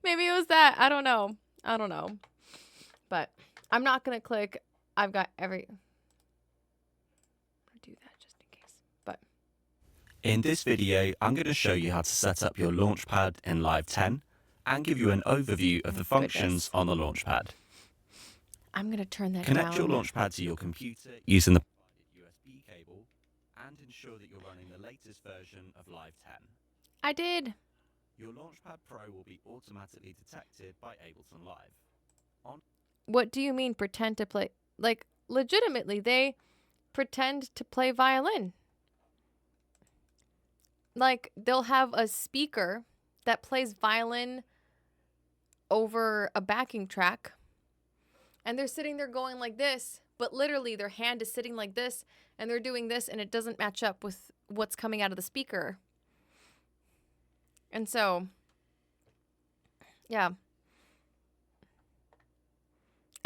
Maybe it was that. I don't know. But I'm not going to click. I've got every... I'll do that just in case. But in this video, I'm going to show you how to set up your launchpad in Live 10 and give you an overview of the functions on the launchpad. I'm going to turn that Connect down. your launchpad to your computer using the USB cable and ensure that you're running the latest version of Live 10. I did. Your Launchpad Pro will be automatically detected by Ableton Live. What do you mean pretend to play? Like, legitimately, they pretend to play violin. like they'll have a speaker that plays violin over a backing track, and they're sitting there going like this, but literally their hand is sitting like this, and they're doing this, and it doesn't match up with what's coming out of the speaker. And so, yeah.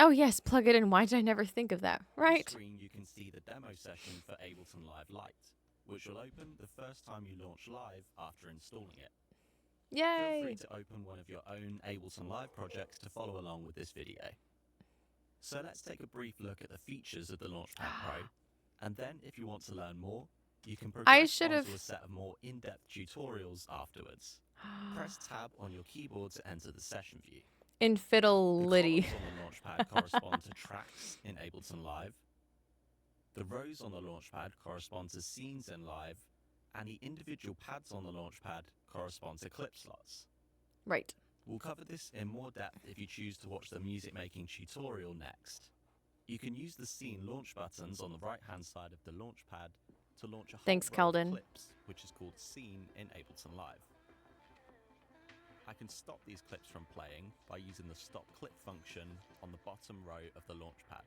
Oh yes, plug it in. Why did I never think of that? On Right. the screen, you can see the demo session for Ableton Live Lite, which will open the first time you launch Live after installing it. Feel free Yay. to open one of your own Ableton Live projects to follow along with this video. So let's take a brief look at the features of the Launchpad Pro, and then if you want to learn more, you can progress onto a set of more in-depth tutorials afterwards. Press Tab on your keyboard to enter the session view. The Infidelity. columns on the Launchpad correspond to tracks in Ableton Live. The rows on the Launchpad correspond to scenes in Live, and the individual pads on the Launchpad correspond to clip slots. Right. We'll cover this in more depth if you choose to watch the music making tutorial next. You can use the scene launch buttons on the right hand side of the Launchpad to launch a whole Thanks, row of Keldon. clips, which is called Scene in Ableton Live. I can stop these clips from playing by using the Stop Clip function on the bottom row of the Launchpad.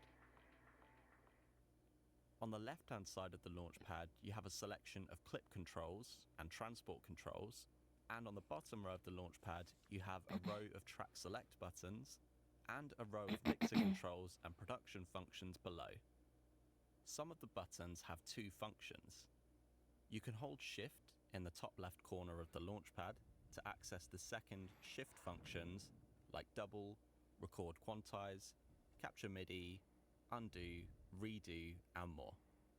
On the left-hand side of the Launchpad, you have a selection of clip controls and transport controls, and on the bottom row of the Launchpad, you have a row of track select buttons and a row of mixer controls and production functions below. Some of the buttons have two functions. You can hold Shift in the top left corner of the Launchpad to access the second shift functions like double, record quantize, capture MIDI, undo, redo, and more.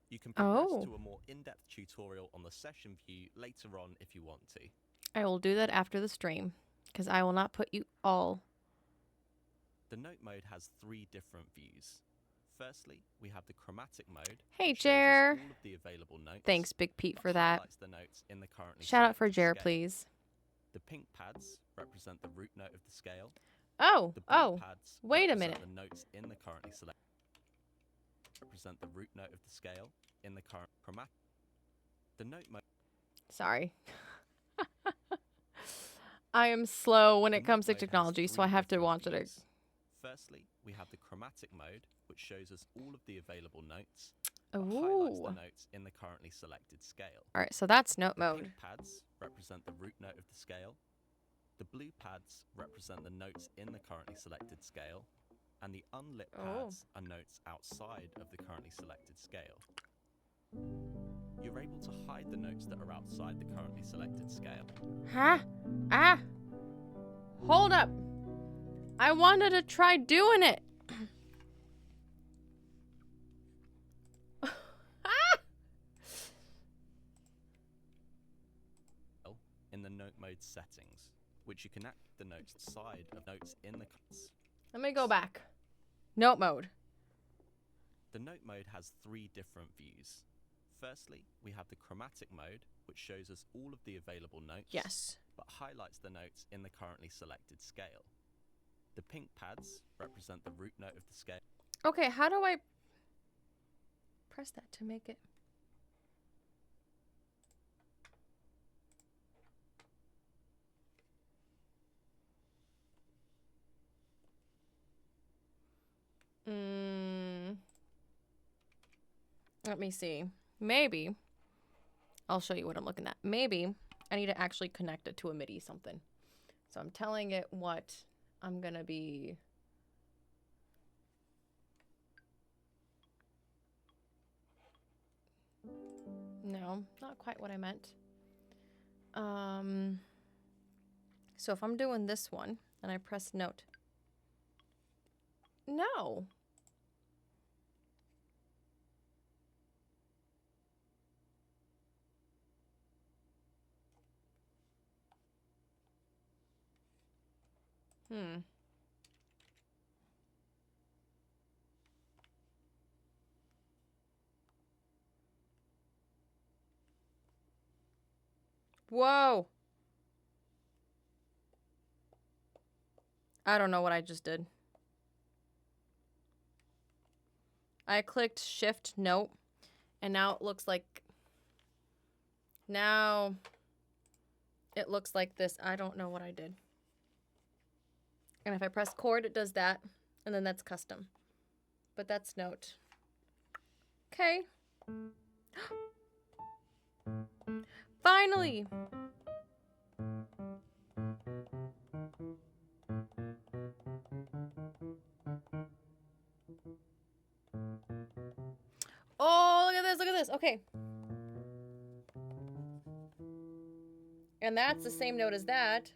You can progress to a more in-depth tutorial on the session view later on if you want to. I will do that after the stream, because I will not put you all. The note mode has three different views. Firstly, we have the chromatic mode. Hey, which shows us Jer. all of the available notes, Thanks, Big Pete, but for that. highlights the notes in the currently Shout out for selected Jer, scale. please. The pink pads represent the root note of the scale. Oh, The blue pads wait a represent minute. the notes in the currently selected. Represent the root note of the scale in the current chromatic. The note mode. Sorry. I am slow when the it note comes to mode has technology, so three I have to different watch it. views. Firstly, we have the chromatic mode, which shows us all of the available notes, but highlights the Ooh. notes in the currently selected scale. All right, so that's note The mode. pink pads represent the root note of the scale. The blue pads represent the notes in the currently selected scale. And the unlit pads are notes outside of the currently selected scale. You're able to hide the notes that are outside the currently selected scale. Huh? Ah! Hold up. I wanted to try doing it. In the note mode settings, which you can act the notes side of notes in the cuts. Let me go back. Note mode. The note mode has three different views. Firstly, we have the chromatic mode, which shows us all of the available notes, Yes. but highlights the notes in the currently selected scale. The pink pads represent the root note of the scale. Okay, how do I press that to make it? Let me see. Maybe. I'll show you what I'm looking at. Maybe I need to actually connect it to a MIDI something. So I'm telling it what I'm going to be... No, not quite what I meant. So if I'm doing this one and I press note. No. Whoa. I don't know what I just did. I clicked shift note and now it looks like now it looks like this. I don't know what I did. And if I press chord, it does that. And then that's custom. But that's note. Okay. Finally! Oh, look at this, look at this. Okay. And that's the same note as that.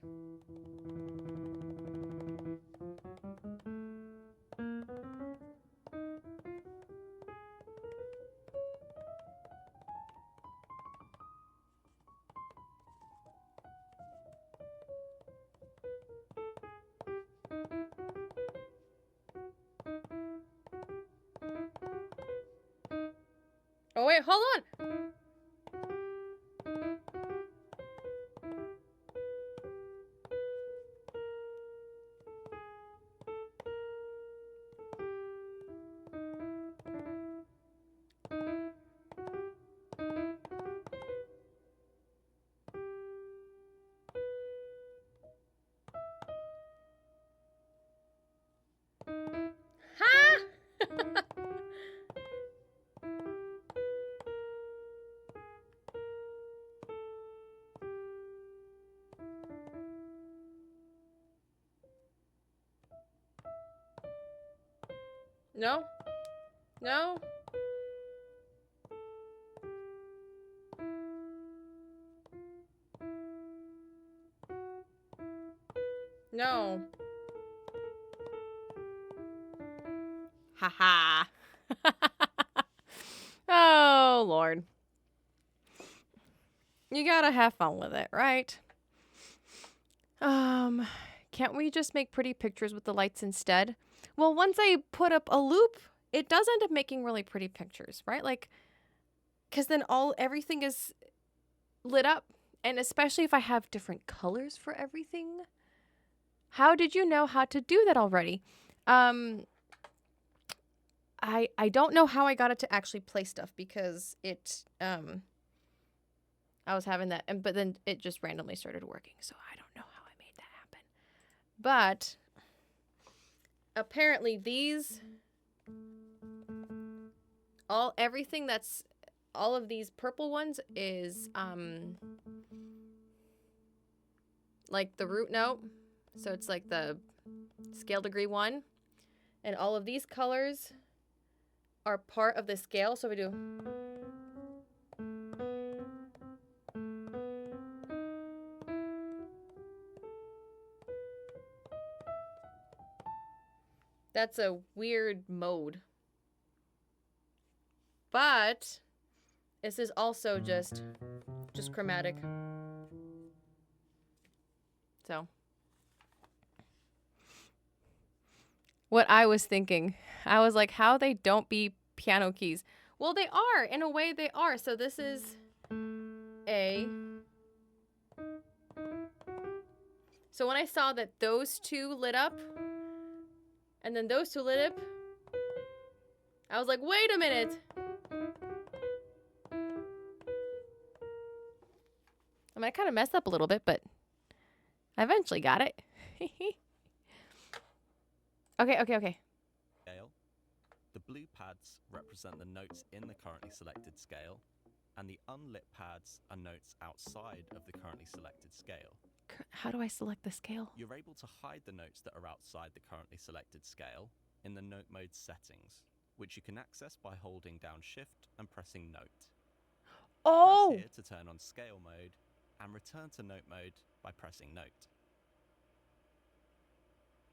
Oh, wait, hold on. Ha! No? No? No. Haha. Oh, Lord. You gotta have fun with it, right? Can't we just make pretty pictures with the lights instead? Well, once I put up a loop, it does end up making really pretty pictures, right? Like, because then everything is lit up. And especially if I have different colors for everything. How did you know how to do that already? I don't know how I got it to actually play stuff because it I was having that, but then it just randomly started working, so I don't know how I made that happen. But apparently these everything that's all of these purple ones is like the root note. So it's like the scale degree 1. And all of these colors are part of the scale. So we do. That's a weird mode. But this is also just chromatic. So what I was thinking, I was like, how they don't be piano keys. Well, they are. In a way, they are. So this is A. So when I saw that those two lit up, and then those two lit up, I was like, wait a minute. I mean, I kind of messed up a little bit, but I eventually got it. Okay. Scale. The blue pads represent the notes in the currently selected scale, and the unlit pads are notes outside of the currently selected scale. How do I select the scale? You're able to hide the notes that are outside the currently selected scale in the note mode settings, which you can access by holding down Shift and pressing Note. Oh! Press here to turn on scale mode and return to note mode by pressing Note.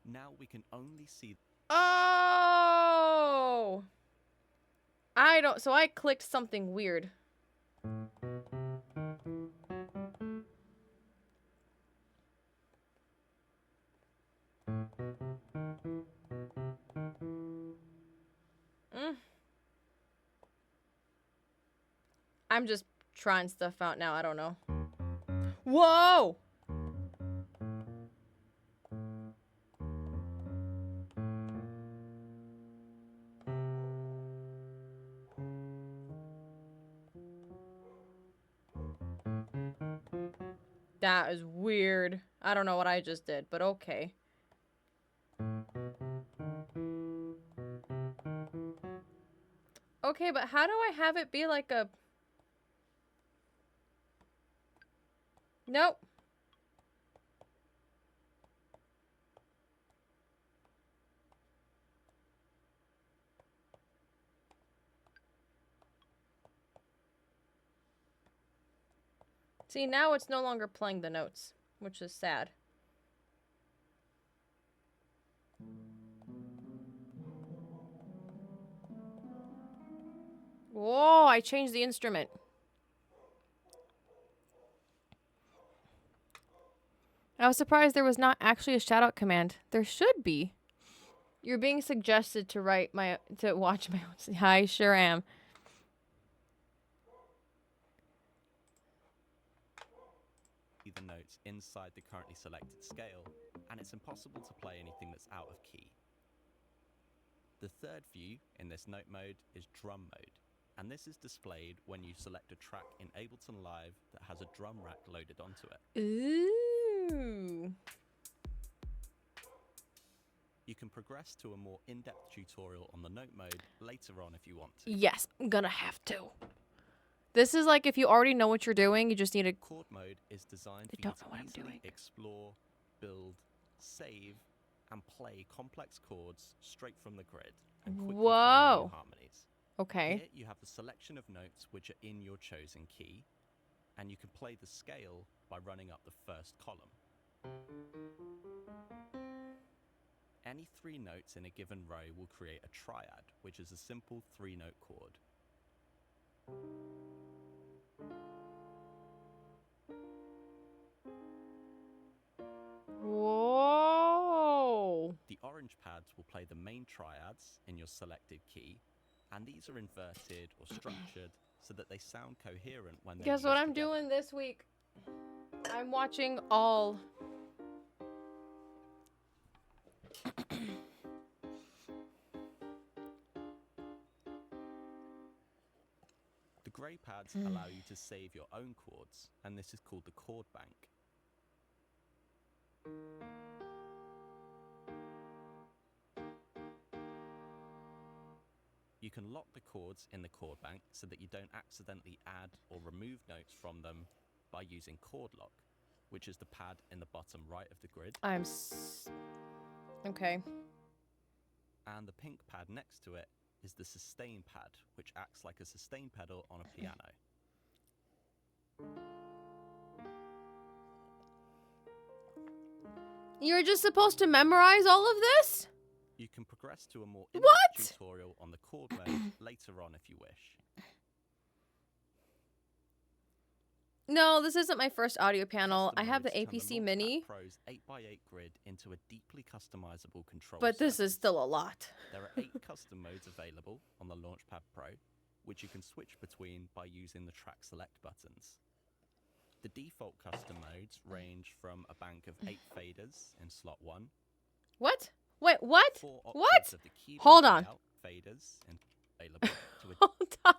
Now we can only see. Oh! So I clicked something weird. I'm just trying stuff out now. I don't know. Whoa! That is weird. I don't know what I just did, but okay. Okay, but how do I have it be like a... Nope. See, now it's no longer playing the notes, which is sad. Whoa, I changed the instrument. I was surprised there was not actually a shout-out command. There should be. You're being suggested to watch my... I sure am. The notes inside the currently selected scale, and it's impossible to play anything that's out of key. The third view in this note mode is drum mode, and this is displayed when you select a track in Ableton Live that has a drum rack loaded onto it. Ooh. You can progress to a more in-depth tutorial on the note mode later on if you want to. Yes, I'm gonna have to. This is like if you already know what you're doing, you just need to... Chord mode is designed I for don't you know to what I'm easily doing. explore, build, save, and play complex chords straight from the grid and quickly find Whoa. new harmonies. Okay. Here you have the selection of notes which are in your chosen key, and you can play the scale by running up the first column. Any 3 notes in a given row will create a triad, which is a simple 3-note chord. Whoa. The orange pads will play the main triads in your selected key, and these are inverted or structured so that they sound coherent when they're Guess what used I'm together. doing this week? I'm watching all... The grey pads allow you to save your own chords, and this is called the chord bank. You can lock the chords in the chord bank so that you don't accidentally add or remove notes from them by using chord lock, which is the pad in the bottom right of the grid. Okay. And the pink pad next to it is the sustain pad, which acts like a sustain pedal on a piano. You're just supposed to memorize all of this? You can progress to a more in-depth tutorial on the chord mode later on if you wish. No, this isn't my first audio panel. Custom I have the modes turn APC Launchpad Mini, Pro's 8x8 grid into a deeply customizable control but this surface. is still a lot. There are 8 custom modes available on the Launchpad Pro, which you can switch between by using the track select buttons. The default custom modes range from a bank of 8 faders in slot 1. What? Wait, what? 4 octaves What? of the keyboard Hold on. layout faders and available to a Hold on.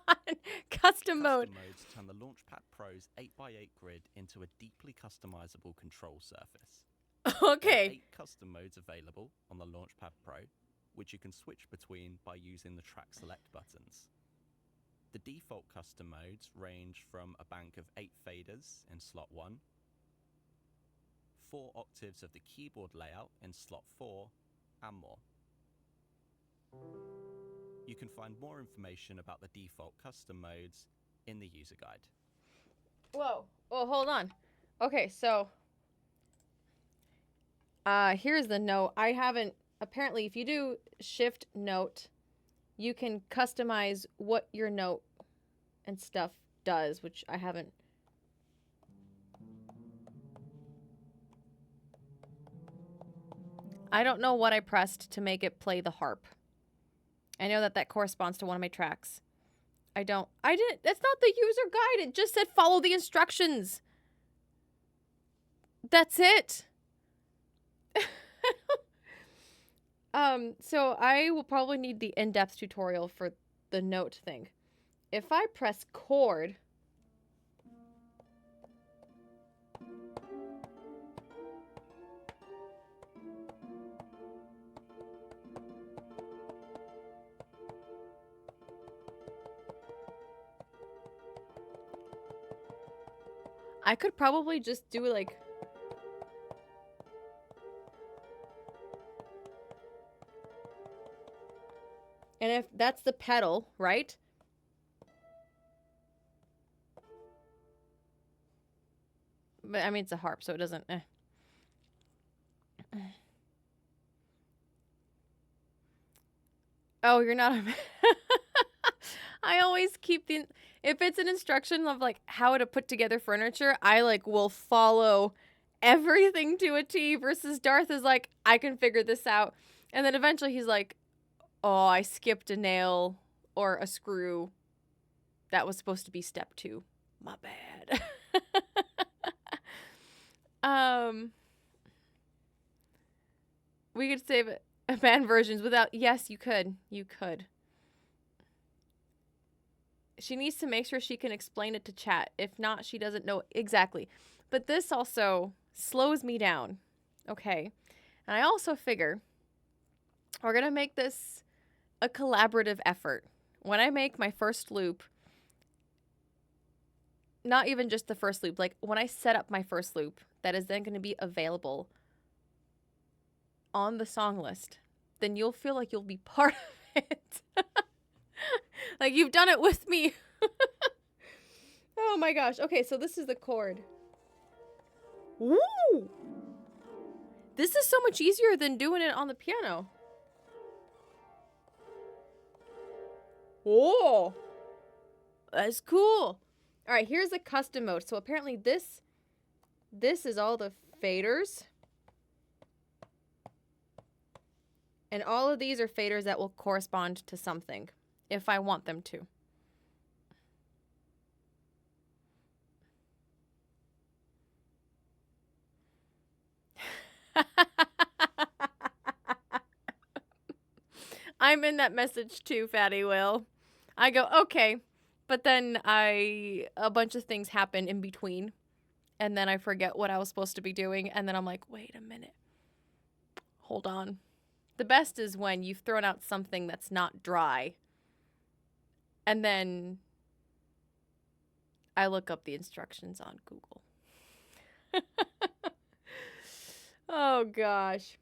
Custom mode. Custom modes turn the Launchpad Pro's 8x8 grid into a deeply customizable control surface. There are Okay. 8 custom modes available on the Launchpad Pro, which you can switch between by using the track select buttons. The default custom modes range from a bank of 8 faders in slot 1, 4 octaves of the keyboard layout in slot 4, and more. You can find more information about the default custom modes in the user guide. Whoa. Oh, hold on. Okay, so here's the note. I haven't... Apparently, if you do shift note, you can customize what your note and stuff does, which I haven't... I don't know what I pressed to make it play the harp. I know that that corresponds to one of my tracks. I didn't... That's not the user guide. It just said follow the instructions. That's it. So I will probably need the in-depth tutorial for the note thing. If I press chord... I could probably just do like... And if that's the pedal, right? But I mean, it's a harp, so it doesn't... Oh, you're not a... I always keep the... If it's an instruction of, like, how to put together furniture, I, like, will follow everything to a T versus Darth is like, I can figure this out. And then eventually he's like, oh, I skipped a nail or a screw. That was supposed to be step 2. My bad. We could save banned versions without... Yes, you could. You could. She needs to make sure she can explain it to chat. If not, she doesn't know exactly. But this also slows me down. Okay. And I also figure we're going to make this a collaborative effort. When I make my first loop, not even just the first loop, like when I set up my first loop that is then going to be available on the song list, then you'll feel like you'll be part of it. Like you've done it with me. Oh my gosh. Okay, so this is the chord. Woo! This is so much easier than doing it on the piano. Oh! That's cool. All right, here's the custom mode. So apparently this is all the faders. And all of these are faders that will correspond to something if I want them to. I'm in that message too, Fatty Will. I go, okay, but then a bunch of things happen in between, and then I forget what I was supposed to be doing, and then I'm like, wait a minute. Hold on. The best is when you've thrown out something that's not dry, and then I look up the instructions on Google. Oh, gosh.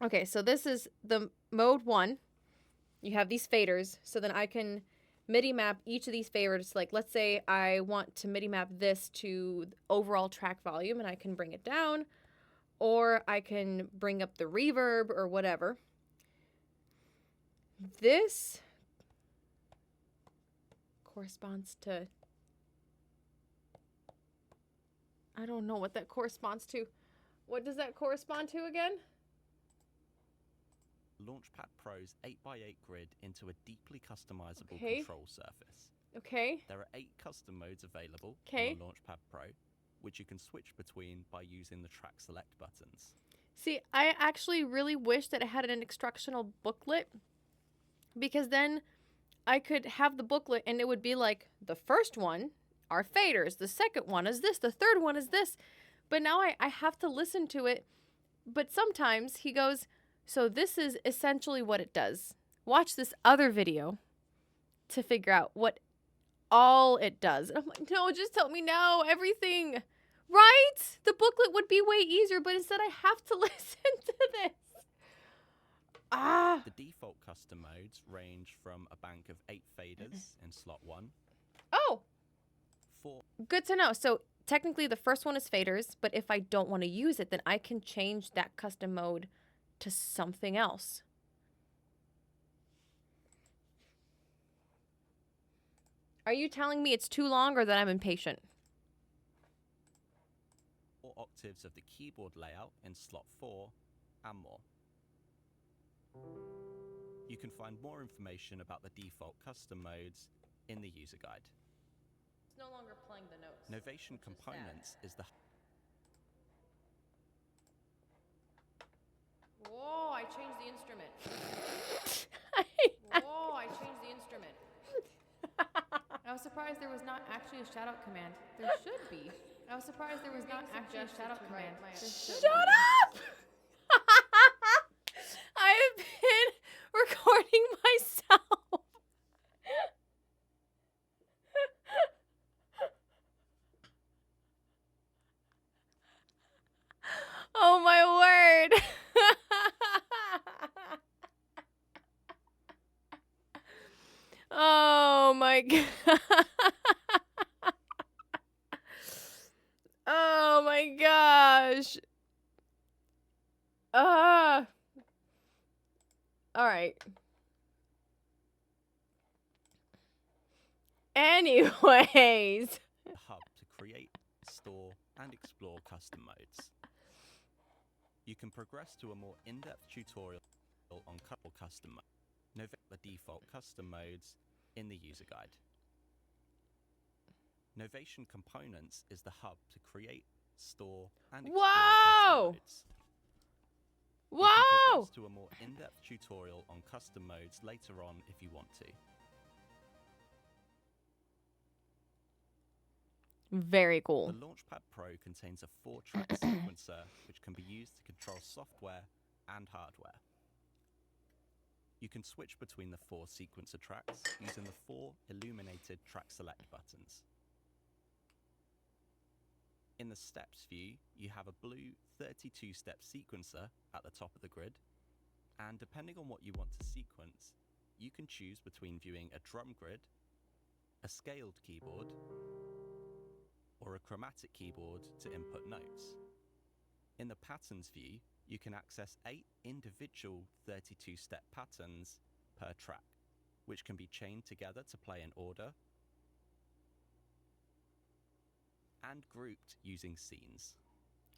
Okay, so this is the mode 1. You have these faders, so then I can MIDI map each of these faders. Like, let's say I want to MIDI map this to overall track volume, and I can bring it down, or I can bring up the reverb or whatever. This corresponds to... I don't know what that corresponds to. What does that correspond to again? Launchpad Pro's 8x8 grid into a deeply customizable Okay. control surface. Okay. There are 8 custom modes available Okay. on the Launchpad Pro, which you can switch between by using the track select buttons. See, I actually really wish that it had an instructional booklet, because then I could have the booklet and it would be like, the first one are faders, the second one is this, the third one is this. But now I have to listen to it. But sometimes he goes, so this is essentially what it does. Watch this other video to figure out what all it does. And I'm like, no, just tell me now, everything. Right? The booklet would be way easier, but instead I have to listen to this. Ah. The default custom modes range from a bank of 8 faders in slot 1. Oh. 4. Good to know. So technically the first one is faders, but if I don't want to use it, then I can change that custom mode to something else. Are you telling me it's too long or that I'm impatient? 4 octaves of the keyboard layout in slot 4 and more. You can find more information about the default custom modes in the user guide. It's no longer playing the notes. Novation Components is the... Whoa, I changed the instrument. Whoa, I changed the instrument. I was surprised there was not actually a shout-out command. There should be. I was surprised there was not actually a shout-out command. Shut up! I have been recording myself. my god. Oh my gosh. All right. Anyways. hub to create, store, and explore custom modes. You can progress to a more in-depth tutorial on custom mode. Novate the default custom modes in the user guide. Novation Components is the hub to create, store, and explore Whoa! custom modes. You can Whoa! progress to a more in-depth tutorial on custom modes later on if you want to. Very cool. The Launchpad Pro contains a 4-track sequencer which can be used to control software and hardware. You can switch between the 4 sequencer tracks using the 4 illuminated track select buttons. In the steps view, you have a blue 32-step sequencer at the top of the grid, and depending on what you want to sequence, you can choose between viewing a drum grid, a scaled keyboard, or a chromatic keyboard to input notes. In the patterns view, you can access 8 individual 32-step patterns per track, which can be chained together to play in order and grouped using scenes.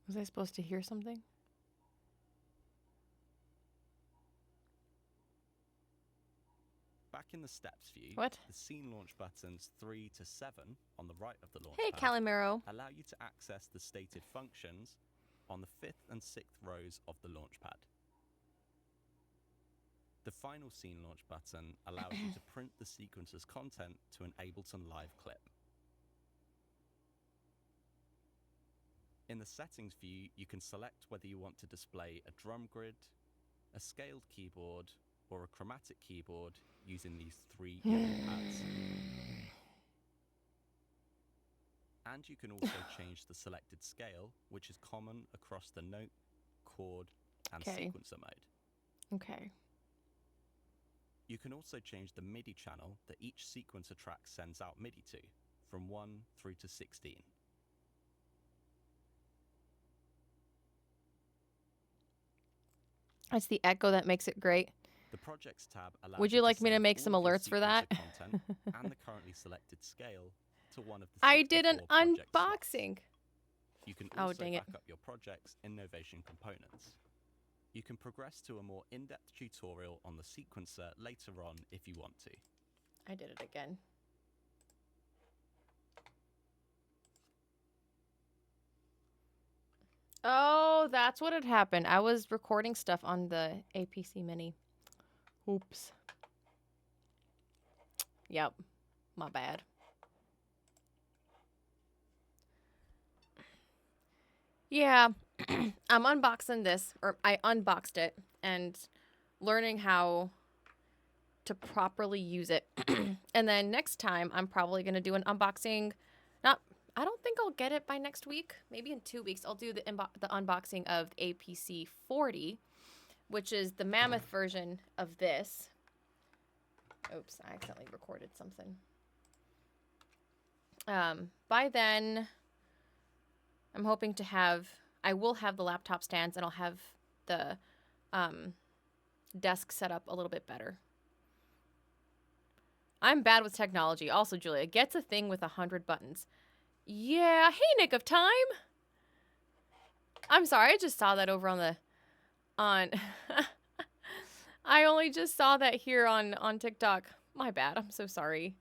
Was I supposed to hear something? Back in the steps view, What? the scene launch buttons 3 to 7 on the right of the launch Hey, pad Calimero. allow you to access the stated functions on the 5th and 6th rows of the launchpad. The final scene launch button allows you to print the sequencer's content to an Ableton Live clip. In the settings view, you can select whether you want to display a drum grid, a scaled keyboard, or a chromatic keyboard using these 3 yellow pads. And you can also change the selected scale, which is common across the note, chord, and Okay. sequencer mode. Okay. You can also change the MIDI channel that each sequencer track sends out MIDI to, from 1 through to 16. It's the echo that makes it great. The Projects tab allows Would you like me to save make all some of your alerts for that? sequencer content and the currently selected scale to one of the I did an 64 project slots. unboxing. You can Oh, also dang it. back up your projects in Novation Components. You can progress to a more in-depth tutorial on the sequencer later on if you want to. I did it again. Oh, that's what had happened. I was recording stuff on the APC Mini. Oops. Yep. My bad. Yeah. I'm unboxing this, or I unboxed it, and learning how to properly use it. And then next time, I'm probably going to do an unboxing. I don't think I'll get it by next week. Maybe in 2 weeks, I'll do the unboxing of the APC 40, which is the mammoth version of this. Oops, I accidentally recorded something. By then, I'm hoping to have, I will have the laptop stands, and I'll have the desk set up a little bit better. I'm bad with technology. Also, Julia, gets a thing with 100 buttons. Yeah, hey, Nick of Time. I'm sorry, I just saw that over on I only just saw that here on TikTok. My bad. I'm so sorry.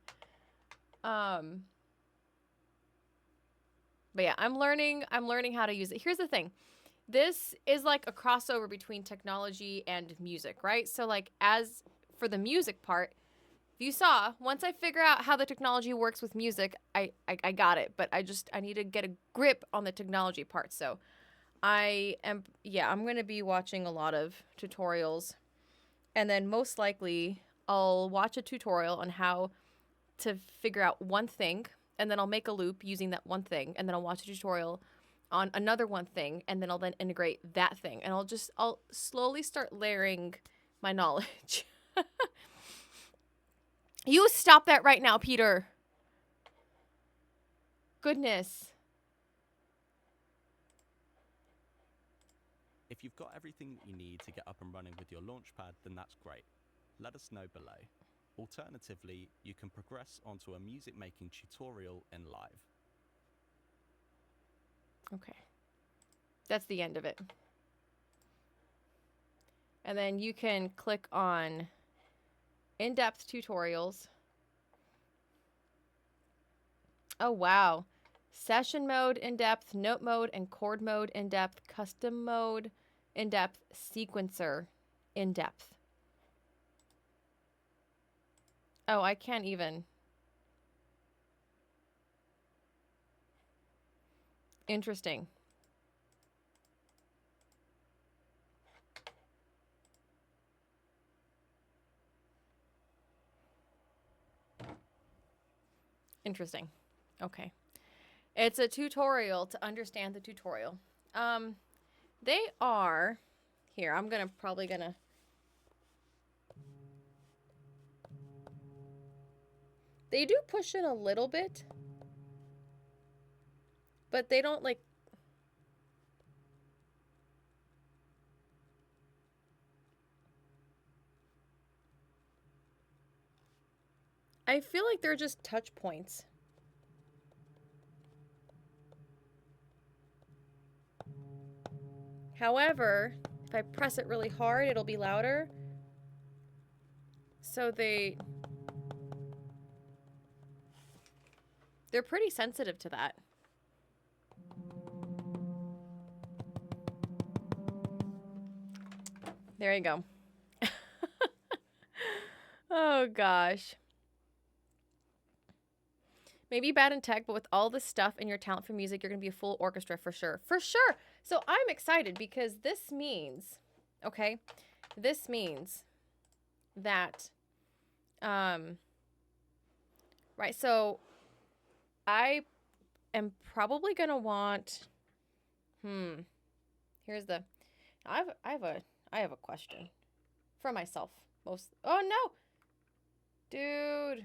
But yeah, I'm learning how to use it. Here's the thing. This is like a crossover between technology and music, right? So like as for the music part, if you saw, once I figure out how the technology works with music, I got it. But I need to get a grip on the technology part. So I'm going to be watching a lot of tutorials. And then most likely I'll watch a tutorial on how to figure out one thing. And then I'll make a loop using that one thing. And then I'll watch a tutorial on another one thing. And then I'll then integrate that thing. And I'll slowly start layering my knowledge. You stop that right now, Peter. Goodness. If you've got everything that you need to get up and running with your launchpad, then that's great. Let us know below. Alternatively, you can progress onto a music making tutorial in live. Okay. That's the end of it. And then you can click on in-depth tutorials. Oh, wow. Session mode in-depth, note mode, and chord mode in-depth, custom mode in-depth, sequencer in-depth. Oh, I can't even. Interesting. Interesting. Okay. It's a tutorial to understand the tutorial. They are here. I'm probably gonna. They do push in a little bit, but they don't like. I feel like they're just touch points. However, if I press it really hard, it'll be louder. So they're pretty sensitive to that. There you go. Oh gosh. Maybe bad in tech, but with all this stuff and your talent for music, you're going to be a full orchestra for sure. For sure. So I'm excited because this means, okay, this means that, right, so I am probably going to want, here's the, I have a question for myself. Oh no, dude.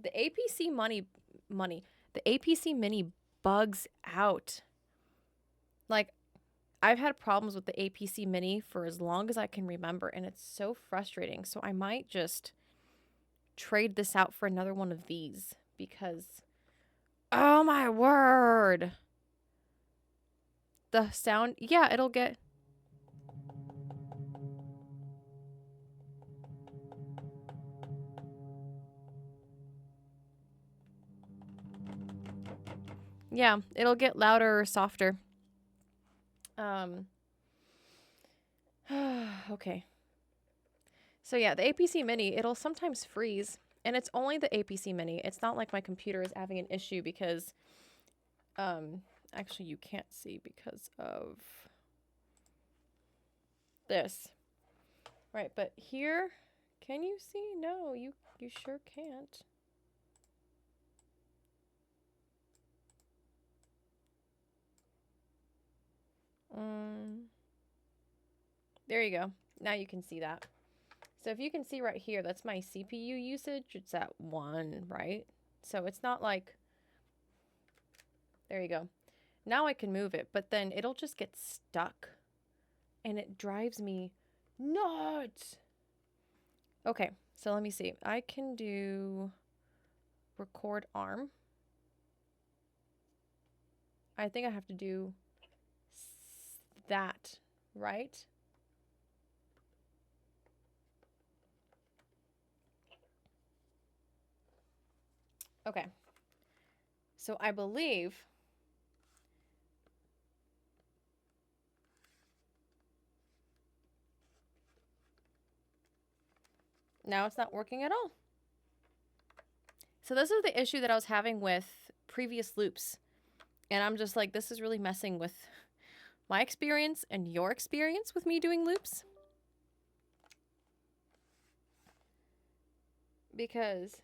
The APC the APC Mini bugs out. Like, I've had problems with the APC Mini for as long as I can remember, and it's so frustrating. So I might just trade this out for another one of these because, oh my word. The sound, yeah, it'll get... Yeah, it'll get louder or softer. Okay. So yeah, the APC Mini, it'll sometimes freeze. And it's only the APC Mini. It's not like my computer is having an issue because... actually, you can't see because of this. Right, but here... Can you see? No, you sure can't. There you go. Now you can see that. So if you can see right here, that's my CPU usage. It's at 1, right? So it's not like... There you go. Now I can move it, but then it'll just get stuck. And it drives me nuts. Okay, so let me see. I can do record arm. I think I have to do that, right? Okay. So I believe now it's not working at all. So this is the issue that I was having with previous loops. And I'm just like, this is really messing with my experience and your experience with me doing loops. Because,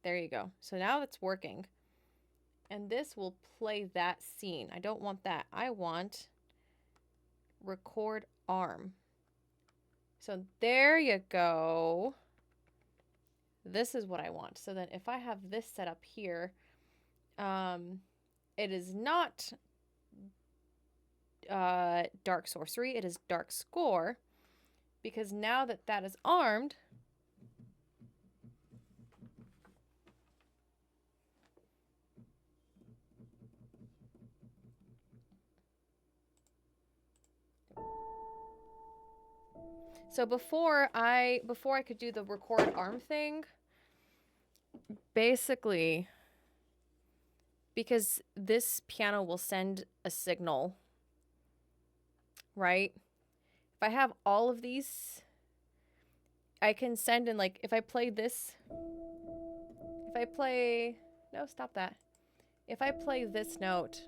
there you go. So now it's working. And this will play that scene. I don't want that. I want record arm. So there you go. This is what I want. So then if I have this set up here, it is not dark sorcery, it is dark score, because now that that is armed, so before I could do the record arm thing, basically, because this piano will send a signal, right? If I have all of these, I can send in, like, if I play this, if I play, no, stop that. If I play this note,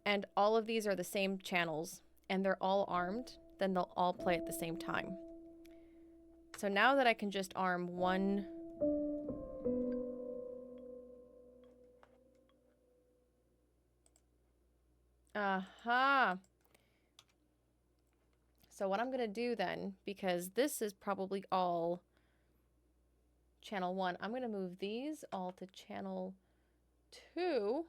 and all of these are the same channels, and they're all armed, then they'll all play at the same time. So now that I can just arm one... Aha! So what I'm going to do then, because this is probably all channel 1, I'm going to move these all to channel 2.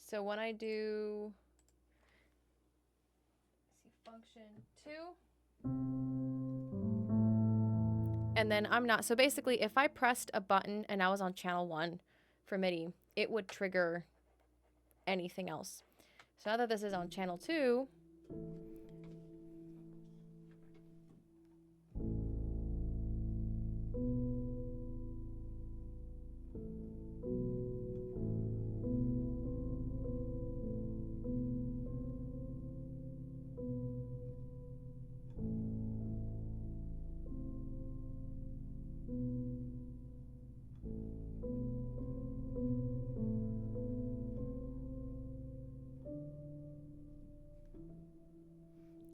So when I do, let's see, function 2, and then I'm not, so basically if I pressed a button and I was on channel 1 for MIDI, it would trigger anything else. So now that this is on channel 2,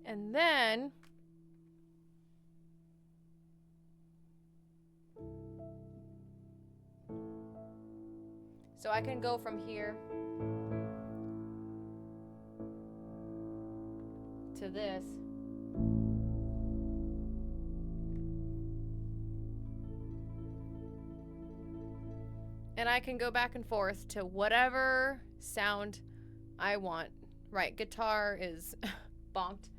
and then so I can go from here to this. And I can go back and forth to whatever sound I want. Right, guitar is bonked.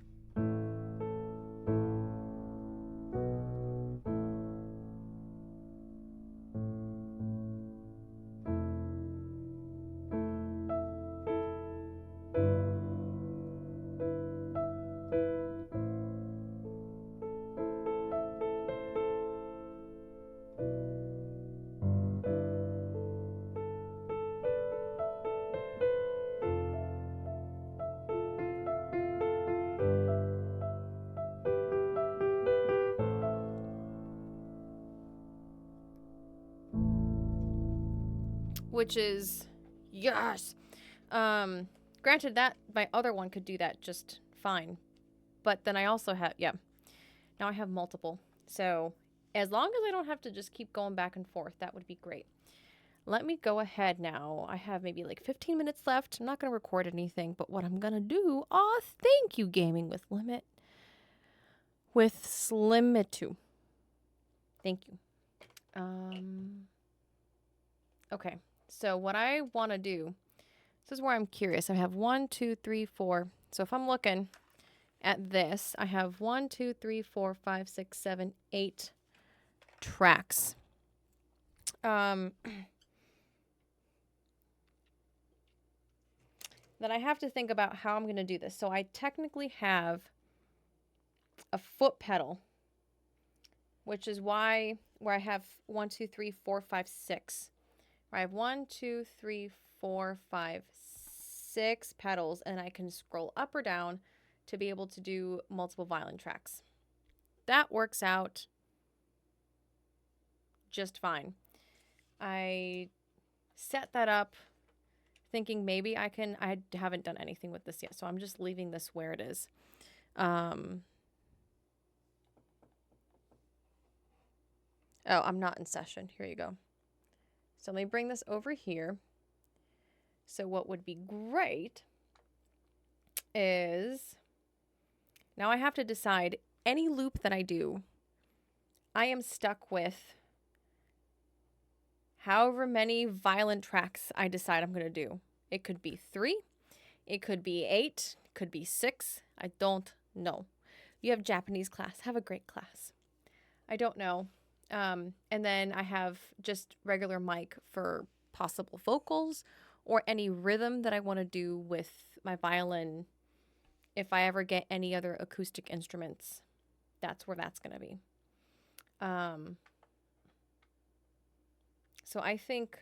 Which is, yes. Granted that my other one could do that just fine. But then I also have, yeah. Now I have multiple. So as long as I don't have to just keep going back and forth, that would be great. Let me go ahead now. I have maybe like 15 minutes left. I'm not going to record anything, but what I'm going to do, thank you, Gaming with Limit. With Slim2. Thank you. Okay. So what I want to do, this is where I'm curious. I have 1, 2, 3, 4. So if I'm looking at this, I have 1, 2, 3, 4, 5, 6, 7, 8 tracks. Then I have to think about how I'm going to do this. So I technically have a foot pedal, which is where I have 1, 2, 3, 4, 5, 6. I have 1, 2, 3, 4, 5, 6 pedals, and I can scroll up or down to be able to do multiple violin tracks. That works out just fine. I set that up thinking maybe I haven't done anything with this yet, so I'm just leaving this where it is. Oh, I'm not in session. Here you go. So let me bring this over here. So what would be great is now I have to decide any loop that I do, I am stuck with however many violent tracks I decide I'm going to do. It could be 3, it could be 8, it could be 6. I don't know. You have Japanese class. Have a great class. I don't know. And then I have just regular mic for possible vocals or any rhythm that I want to do with my violin. If I ever get any other acoustic instruments, that's where that's going to be. So I think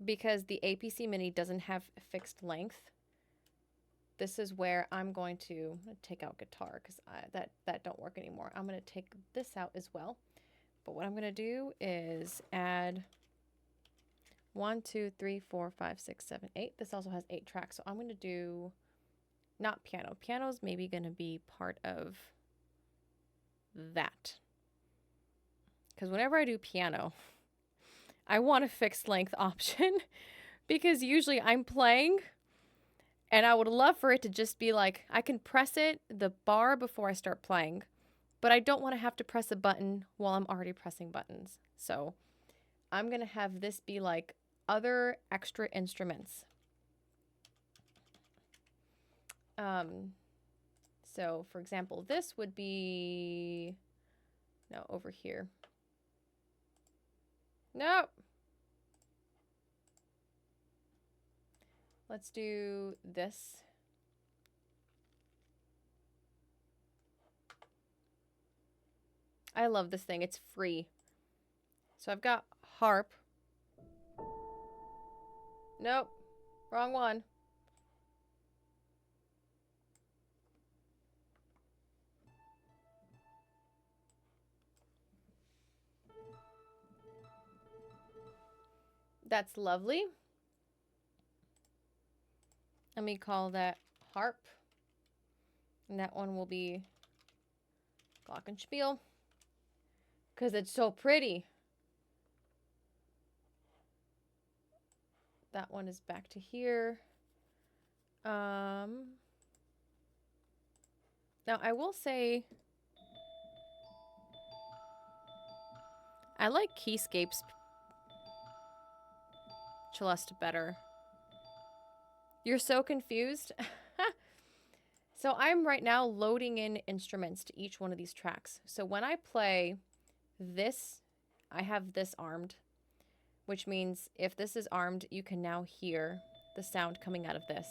because the APC Mini doesn't have a fixed length, this is where I'm going to take out guitar because that don't work anymore. I'm going to take this out as well. But what I'm going to do is add 1, 2, 3, 4, 5, 6, 7, 8. This also has 8 tracks. So I'm going to do not piano. Piano's maybe going to be part of that. Because whenever I do piano, I want a fixed length option because usually I'm playing and I would love for it to just be like, I can press the bar before I start playing, but I don't want to have to press a button while I'm already pressing buttons. So I'm going to have this be like other extra instruments. So for example, this would be, no, over here. Nope. Let's do this. I love this thing. It's free. So I've got harp. Nope. Wrong one. That's lovely. Let me call that harp. And that one will be glockenspiel. Because it's so pretty. That one is back to here. Now I will say I like Keyscape's Celeste better. You're so confused? So I'm right now loading in instruments to each one of these tracks. So when I play this, I have this armed, which means if this is armed, you can now hear the sound coming out of this.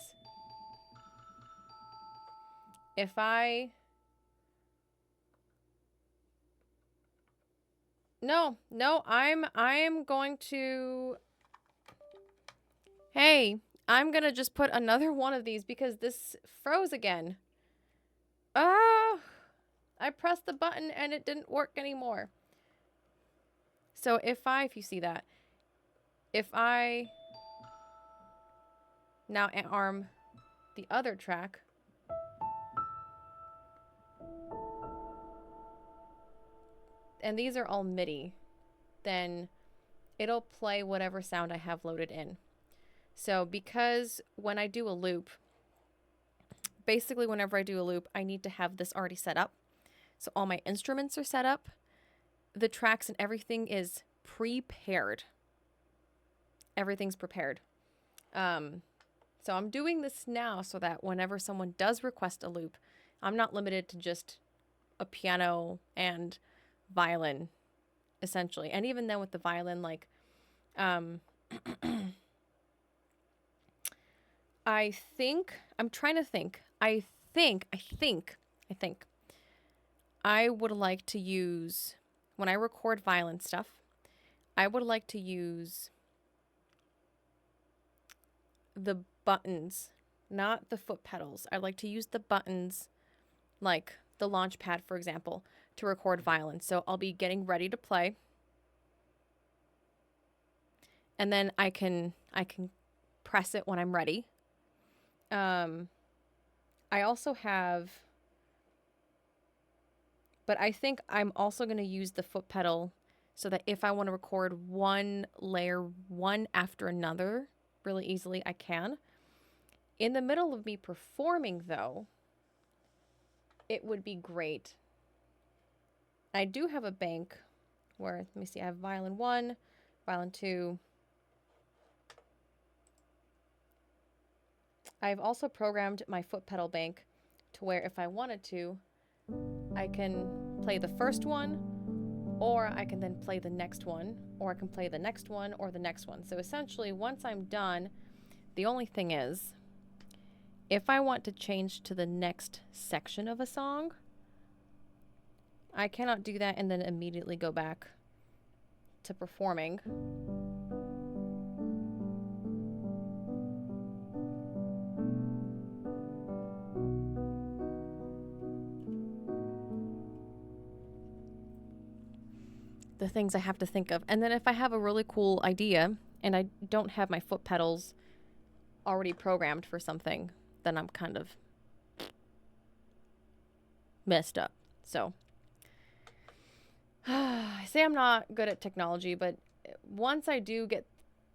If I... No, I'm going to... Hey, I'm going to just put another one of these because this froze again. Ah! I pressed the button and it didn't work anymore. So if you see that, if I now arm the other track, and these are all MIDI, then it'll play whatever sound I have loaded in. So because when I do a loop, basically whenever I do a loop, I need to have this already set up. So all my instruments are set up. The tracks and everything is prepared. Everything's prepared. So I'm doing this now so that whenever someone does request a loop, I'm not limited to just a piano and violin, essentially. And even then with the violin, like, I think, I'm trying to think. I think I would like to use, when I record violin stuff, I would like to use the buttons, not the foot pedals. I like to use the buttons, like the launchpad, for example, to record violin. So I'll be getting ready to play. And then I can press it when I'm ready. I also have, but I think I'm also going to use the foot pedal so that if I want to record one layer, one after another, really easily, I can. In the middle of me performing, though, it would be great. I do have a bank where, let me see, I have violin 1, violin 2. I've also programmed my foot pedal bank to where if I wanted to, I can play the first one, or I can then play the next one, or I can play the next one or the next one. So essentially, once I'm done, the only thing is, if I want to change to the next section of a song, I cannot do that and then immediately go back to performing. The things I have to think of. And then if I have a really cool idea and I don't have my foot pedals already programmed for something, then I'm kind of messed up. So I say I'm not good at technology, but once I do get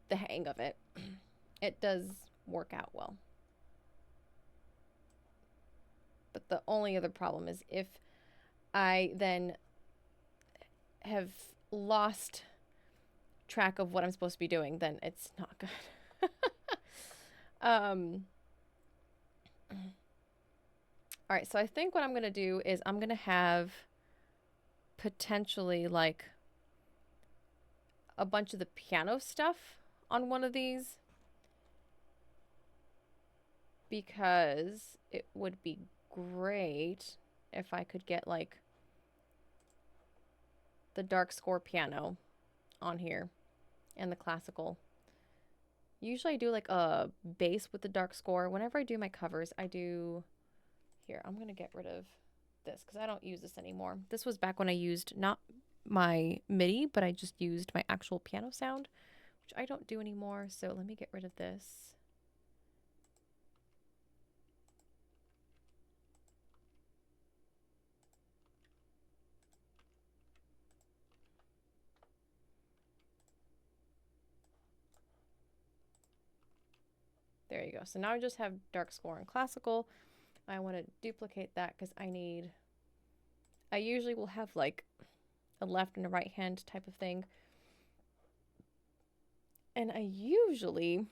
the hang of it, it does work out well. But the only other problem is if I then have lost track of what I'm supposed to be doing, then it's not good. All right, so I think what I'm going to do is I'm going to have potentially like a bunch of the piano stuff on one of these, because it would be great if I could get like the dark score piano on here and the classical. Usually I do like a bass with the dark score. Whenever I do my covers, I do... Here, I'm going to get rid of this because I don't use this anymore. This was back when I used not my MIDI, but I just used my actual piano sound, which I don't do anymore. So let me get rid of this. There you go. So now I just have dark score and classical. I want to duplicate that because I usually will have like a left and a right hand type of thing. And I usually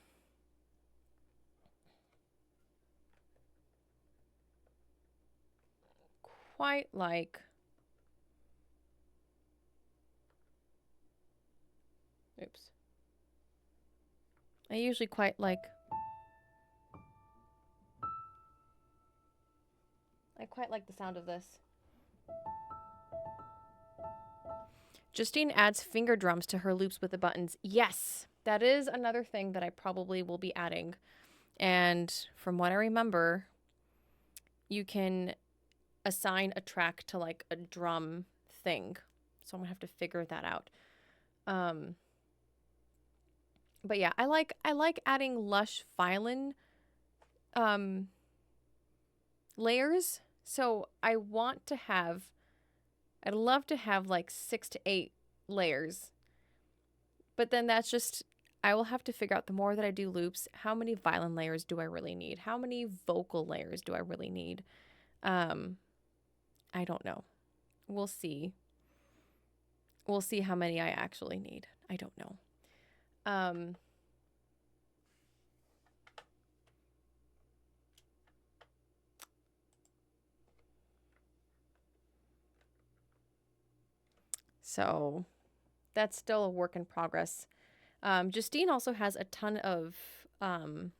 quite like... Oops. I usually quite like... I quite like the sound of this. Justine adds finger drums to her loops with the buttons. Yes, that is another thing that I probably will be adding. And from what I remember, you can assign a track to like a drum thing. So I'm gonna have to figure that out. But yeah, I like adding lush violin layers. So I'd love to have like 6 to 8 layers. But then that's just, I will have to figure out, the more that I do loops, how many violin layers do I really need? How many vocal layers do I really need? I don't know. We'll see. We'll see how many I actually need. I don't know. So that's still a work in progress. Justine also has a ton of, not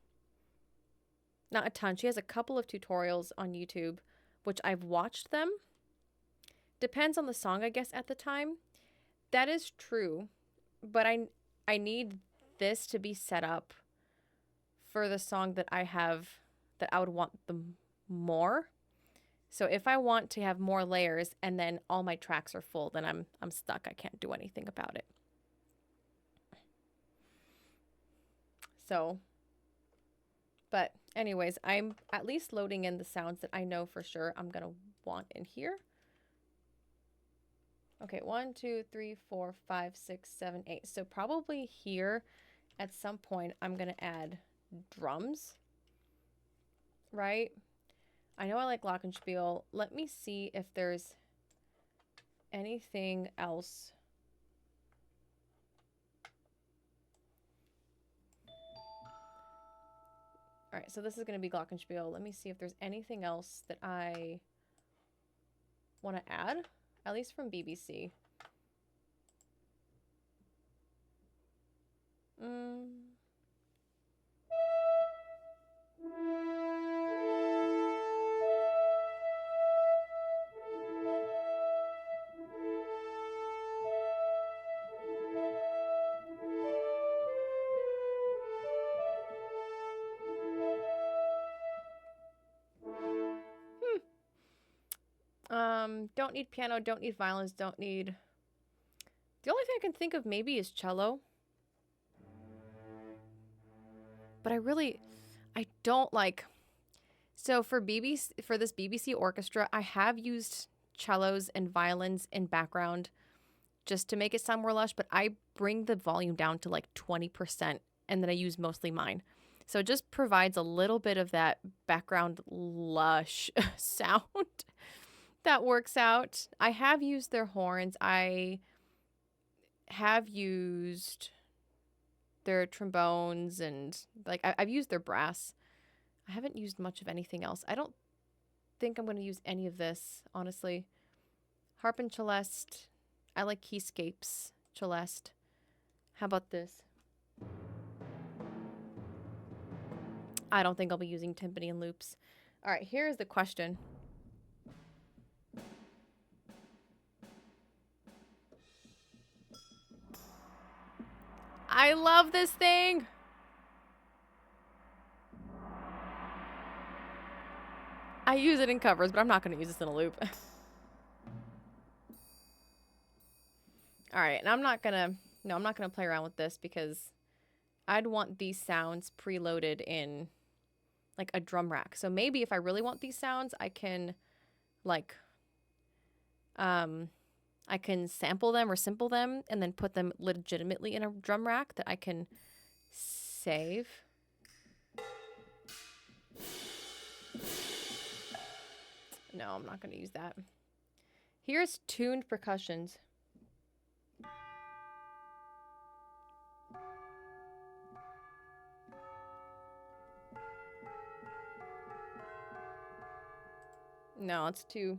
a ton, she has a couple of tutorials on YouTube, which I've watched them. Depends on the song, I guess, at the time. That is true, but I need this to be set up for the song that I have, that I would want the more. So if I want to have more layers and then all my tracks are full, then I'm stuck. I can't do anything about it. So, but anyways, I'm at least loading in the sounds that I know for sure I'm going to want in here. Okay, 1, 2, 3, 4, 5, 6, 7, 8. So probably here at some point I'm going to add drums, right? I know I like glockenspiel. Let me see if there's anything else. All right, so this is going to be glockenspiel. Let me see if there's anything else that I want to add, at least from BBC. Don't need piano, don't need violins, don't need... The only thing I can think of maybe is cello. But I don't like... So for this BBC orchestra, I have used cellos and violins in background just to make it sound more lush, but I bring the volume down to like 20% and then I use mostly mine. So it just provides a little bit of that background lush sound that works out. I have used their horns. I have used their trombones and like I've used their brass. I haven't used much of anything else. I don't think I'm going to use any of this, honestly. Harp and celeste. I like keyscapes, celeste. How about this? I don't think I'll be using timpani and loops. All right, here's the question. I love this thing. I use it in covers, but I'm not going to use this in a loop. All right, and I'm not going to play around with this because I'd want these sounds preloaded in like a drum rack. So maybe if I really want these sounds, I can like I can sample them or simple them and then put them legitimately in a drum rack that I can save. No, I'm not going to use that. Here's tuned percussions. No, it's too...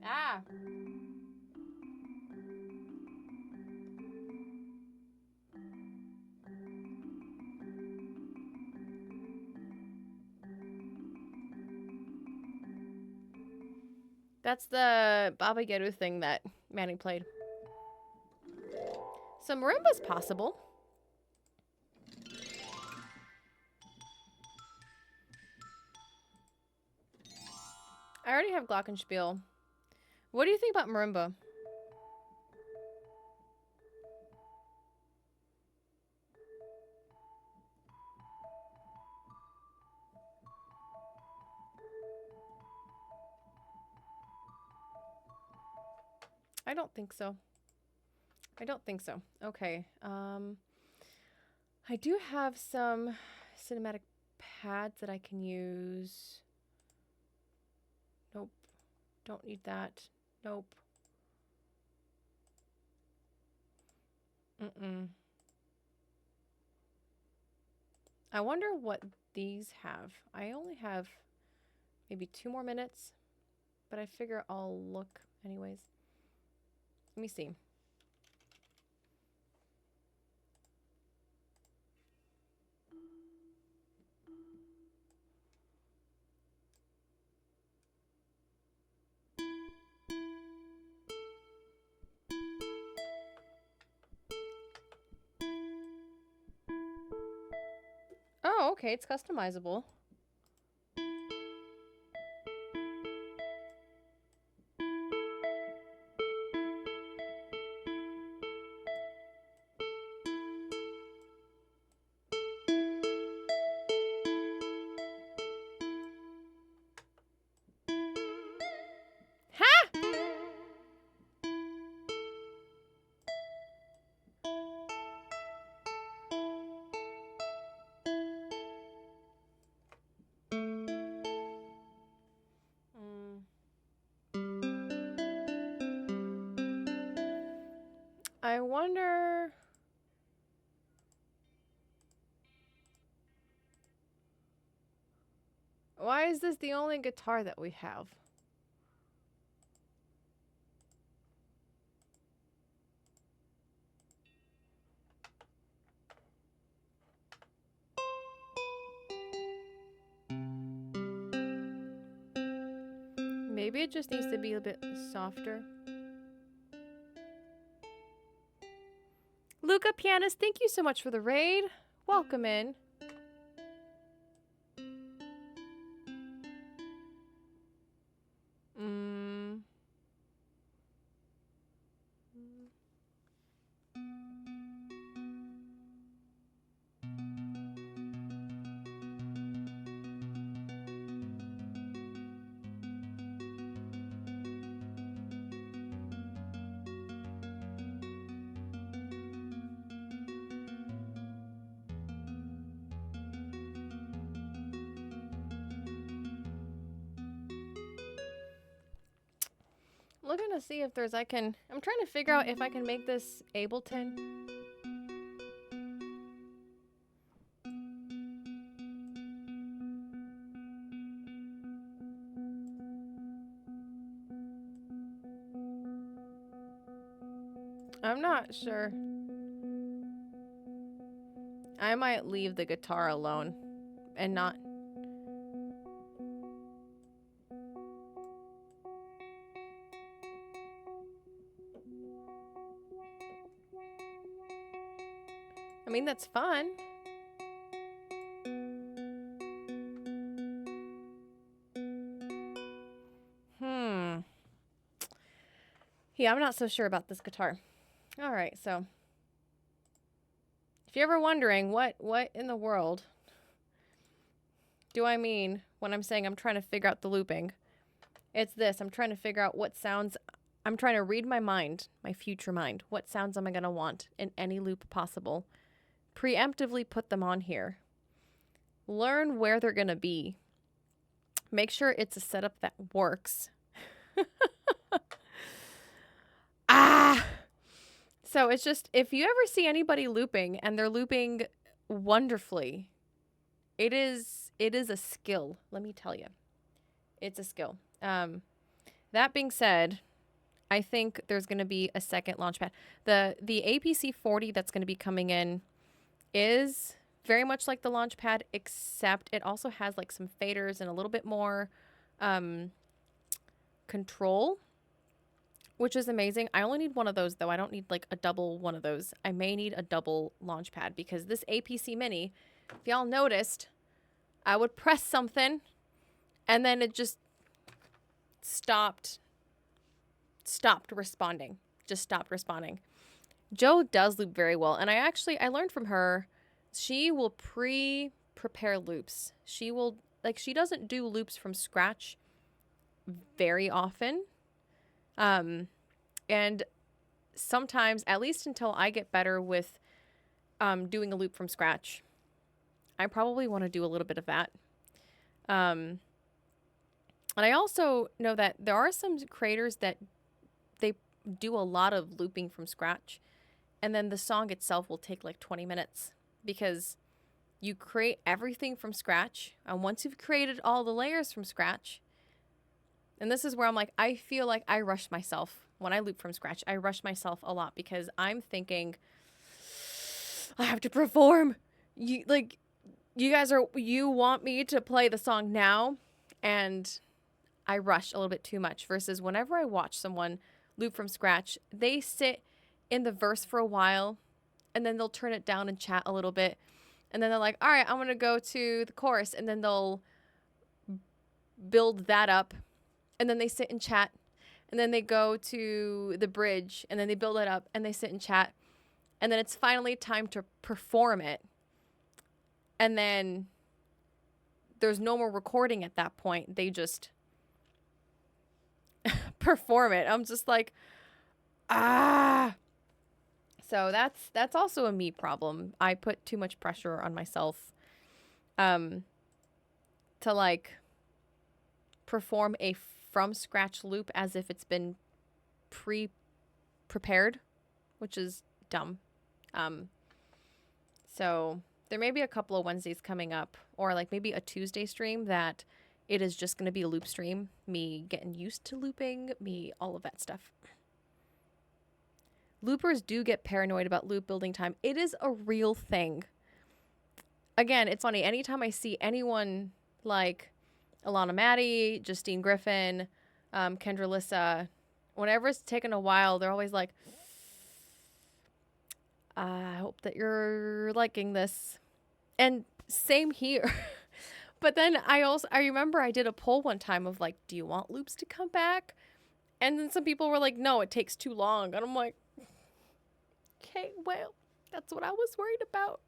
Ah! That's the Baba Yaru thing that Manny played. So marimba's possible. I already have glockenspiel. What do you think about marimba? I don't think so. I don't think so. Okay. I do have some cinematic pads that I can use. Nope. Don't need that. Nope. I wonder what these have. I only have maybe 2 more minutes, but I figure I'll look anyways. Let me see. Oh, okay, it's customizable. Why is this the only guitar that we have? Maybe it just needs to be a bit softer. Luca Pianist, thank you so much for the raid. Welcome in. Looking to see if there's I'm trying to figure out if I can make this Ableton. I'm not sure. I might leave the guitar alone and not. I mean, that's fun. Yeah, I'm not so sure about this guitar. All right, so if you're ever wondering what in the world do I mean when I'm saying I'm trying to figure out the looping, it's this. I'm trying to figure out what sounds. I'm trying to read my mind, my future mind. What sounds am I going to want in any loop possible? Preemptively put them on here. Learn where they're going to be. Make sure it's a setup that works. So it's just, if you ever see anybody looping and they're looping wonderfully, it is a skill. Let me tell you, it's a skill. That being said, I think there's going to be a second launchpad. The APC 40 that's going to be coming in is very much like the launchpad, except it also has like some faders and a little bit more control, which is amazing. I only need one of those though. I don't need like a double one of those. I may need a double launchpad because this APC Mini, if y'all noticed, I would press something and then it just stopped responding. Just stopped responding. Joe does loop very well. And I learned from her, she will prepare loops. She doesn't do loops from scratch very often. And sometimes, at least until I get better with doing a loop from scratch, I probably want to do a little bit of that. And I also know that there are some creators that they do a lot of looping from scratch, and then the song itself will take like 20 minutes because you create everything from scratch. And once you've created all the layers from scratch, and this is where I'm like, I feel like I rush myself when I loop from scratch. I rush myself a lot because I'm thinking, I have to perform. You want me to play the song now, and I rush a little bit too much. Versus whenever I watch someone loop from scratch, they sit in the verse for a while, and then they'll turn it down and chat a little bit, and then they're like, all right, I'm gonna go to the chorus, and then they'll build that up, and then they sit and chat, and then they go to the bridge, and then they build it up, and they sit and chat, and then it's finally time to perform it, and then there's no more recording at that point. They just perform it. I'm just like, So that's also a me problem. I put too much pressure on myself to like perform a from scratch loop as if it's been prepared, which is dumb. So there may be a couple of Wednesdays coming up, or like maybe a Tuesday stream that It is just going to be a loop stream. Me getting used to looping, me, all of that stuff. Loopers do get paranoid about loop building time. It is a real thing. Again, it's funny. Anytime I see anyone like Alana Maddie, Justine Griffin, Kendra Lissa, whenever it's taken a while, they're always like, I hope that you're liking this. And same here. But then I remember I did a poll one time of like, do you want loops to come back? And then some people were like, no, it takes too long. And I'm like, okay, well, that's what I was worried about.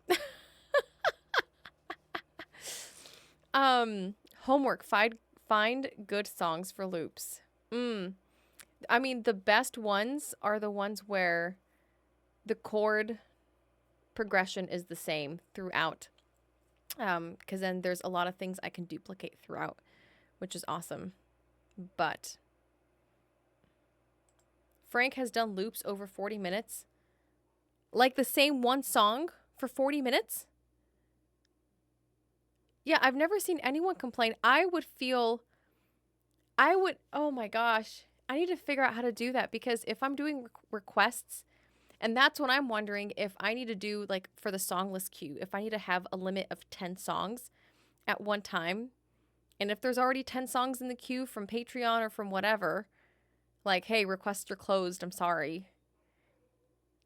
Homework, find good songs for loops. I mean, the best ones are the ones where the chord progression is the same throughout. Because then there's a lot of things I can duplicate throughout, which is awesome. But Frank has done loops over 40 minutes. Like the same one song for 40 minutes? Yeah, I've never seen anyone complain. Oh my gosh. I need to figure out how to do that, because if I'm doing requests, and that's what I'm wondering if I need to do, like, for the song list queue, if I need to have a limit of 10 songs at one time. And if there's already 10 songs in the queue from Patreon or from whatever, like, hey, requests are closed, I'm sorry.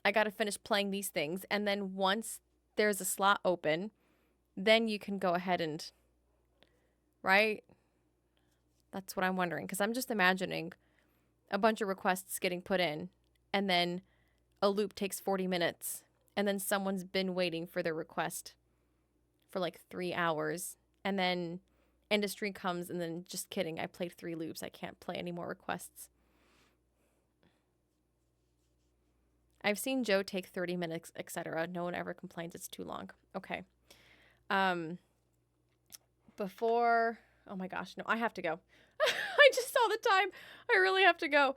I got to finish playing these things. And then once there's a slot open, then you can go ahead and, right? That's what I'm wondering, because I'm just imagining a bunch of requests getting put in, and then a loop takes 40 minutes, and then someone's been waiting for their request for like 3 hours, and then industry comes, and then, just kidding, I played 3 loops, I can't play any more requests. I've seen Joe take 30 minutes, etc. No one ever complains it's too long. Okay. Oh my gosh, no, I have to go. I just saw the time. I really have to go.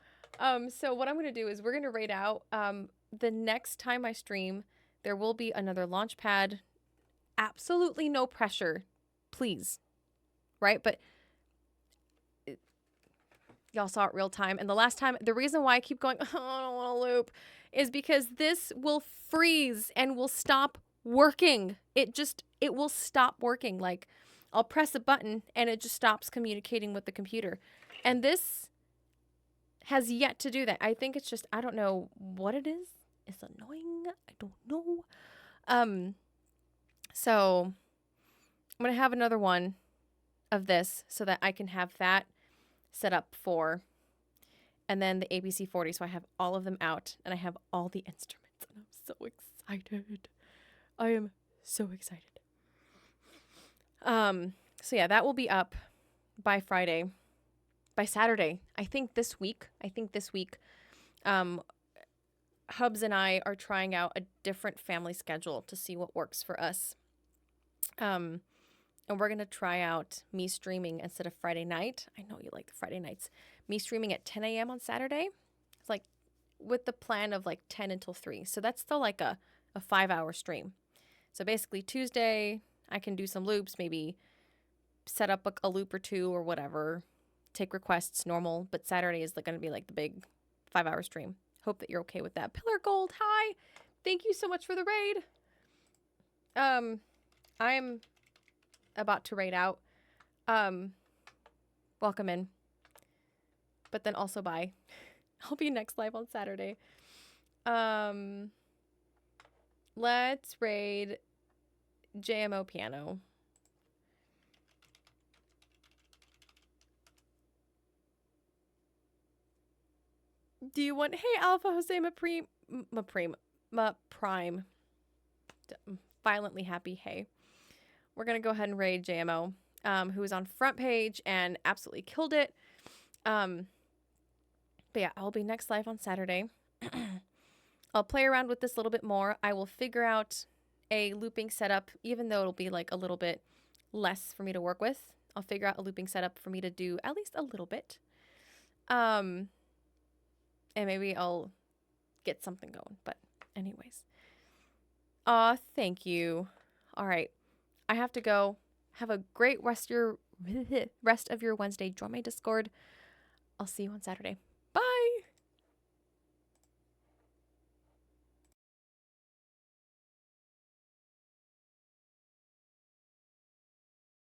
So what I'm going to do is we're going to rate out. The next time I stream, there will be another launchpad. Absolutely no pressure, please. Right? But y'all saw it real time. And the last time, the reason why I keep going, oh, I don't want to loop, is because this will freeze and will stop working. It will stop working. Like, I'll press a button and it just stops communicating with the computer. And this has yet to do that. I think it's just, I don't know what it is. It's annoying. I don't know. So I'm going to have another one of this so that I can have that set up for, and then the ABC 40. So I have all of them out and I have all the instruments, and I'm so excited. I am so excited. So yeah, that will be up by Friday, by Saturday. I think this week, Hubs and I are trying out a different family schedule to see what works for us. And we're going to try out me streaming instead of Friday night. I know you like the Friday nights. Me streaming at 10 a.m. on Saturday. It's like with the plan of like 10 until 3. So that's still like a 5-hour stream. So basically Tuesday, I can do some loops, maybe set up a loop or 2 or whatever, take requests normal, but Saturday is going to be like the big 5-hour stream. Hope that you're okay with that. Pillar Gold, hi! Thank you so much for the raid. I'm about to raid out. Welcome in. But then also bye. I'll be next live on Saturday. Let's raid JMO Piano. Do you want, hey, Alpha Jose Prime. Violently happy, hey. We're going to go ahead and raid JMO, who is on front page and absolutely killed it. But yeah, I'll be next live on Saturday. I'll play around with this a little bit more. I will figure out a looping setup, even though it'll be like a little bit less for me to work with. I'll figure out a looping setup for me to do at least a little bit. And maybe I'll get something going. But anyways. Thank you. All right. I have to go. Have a great rest of your rest of your Wednesday. Join my Discord. I'll see you on Saturday.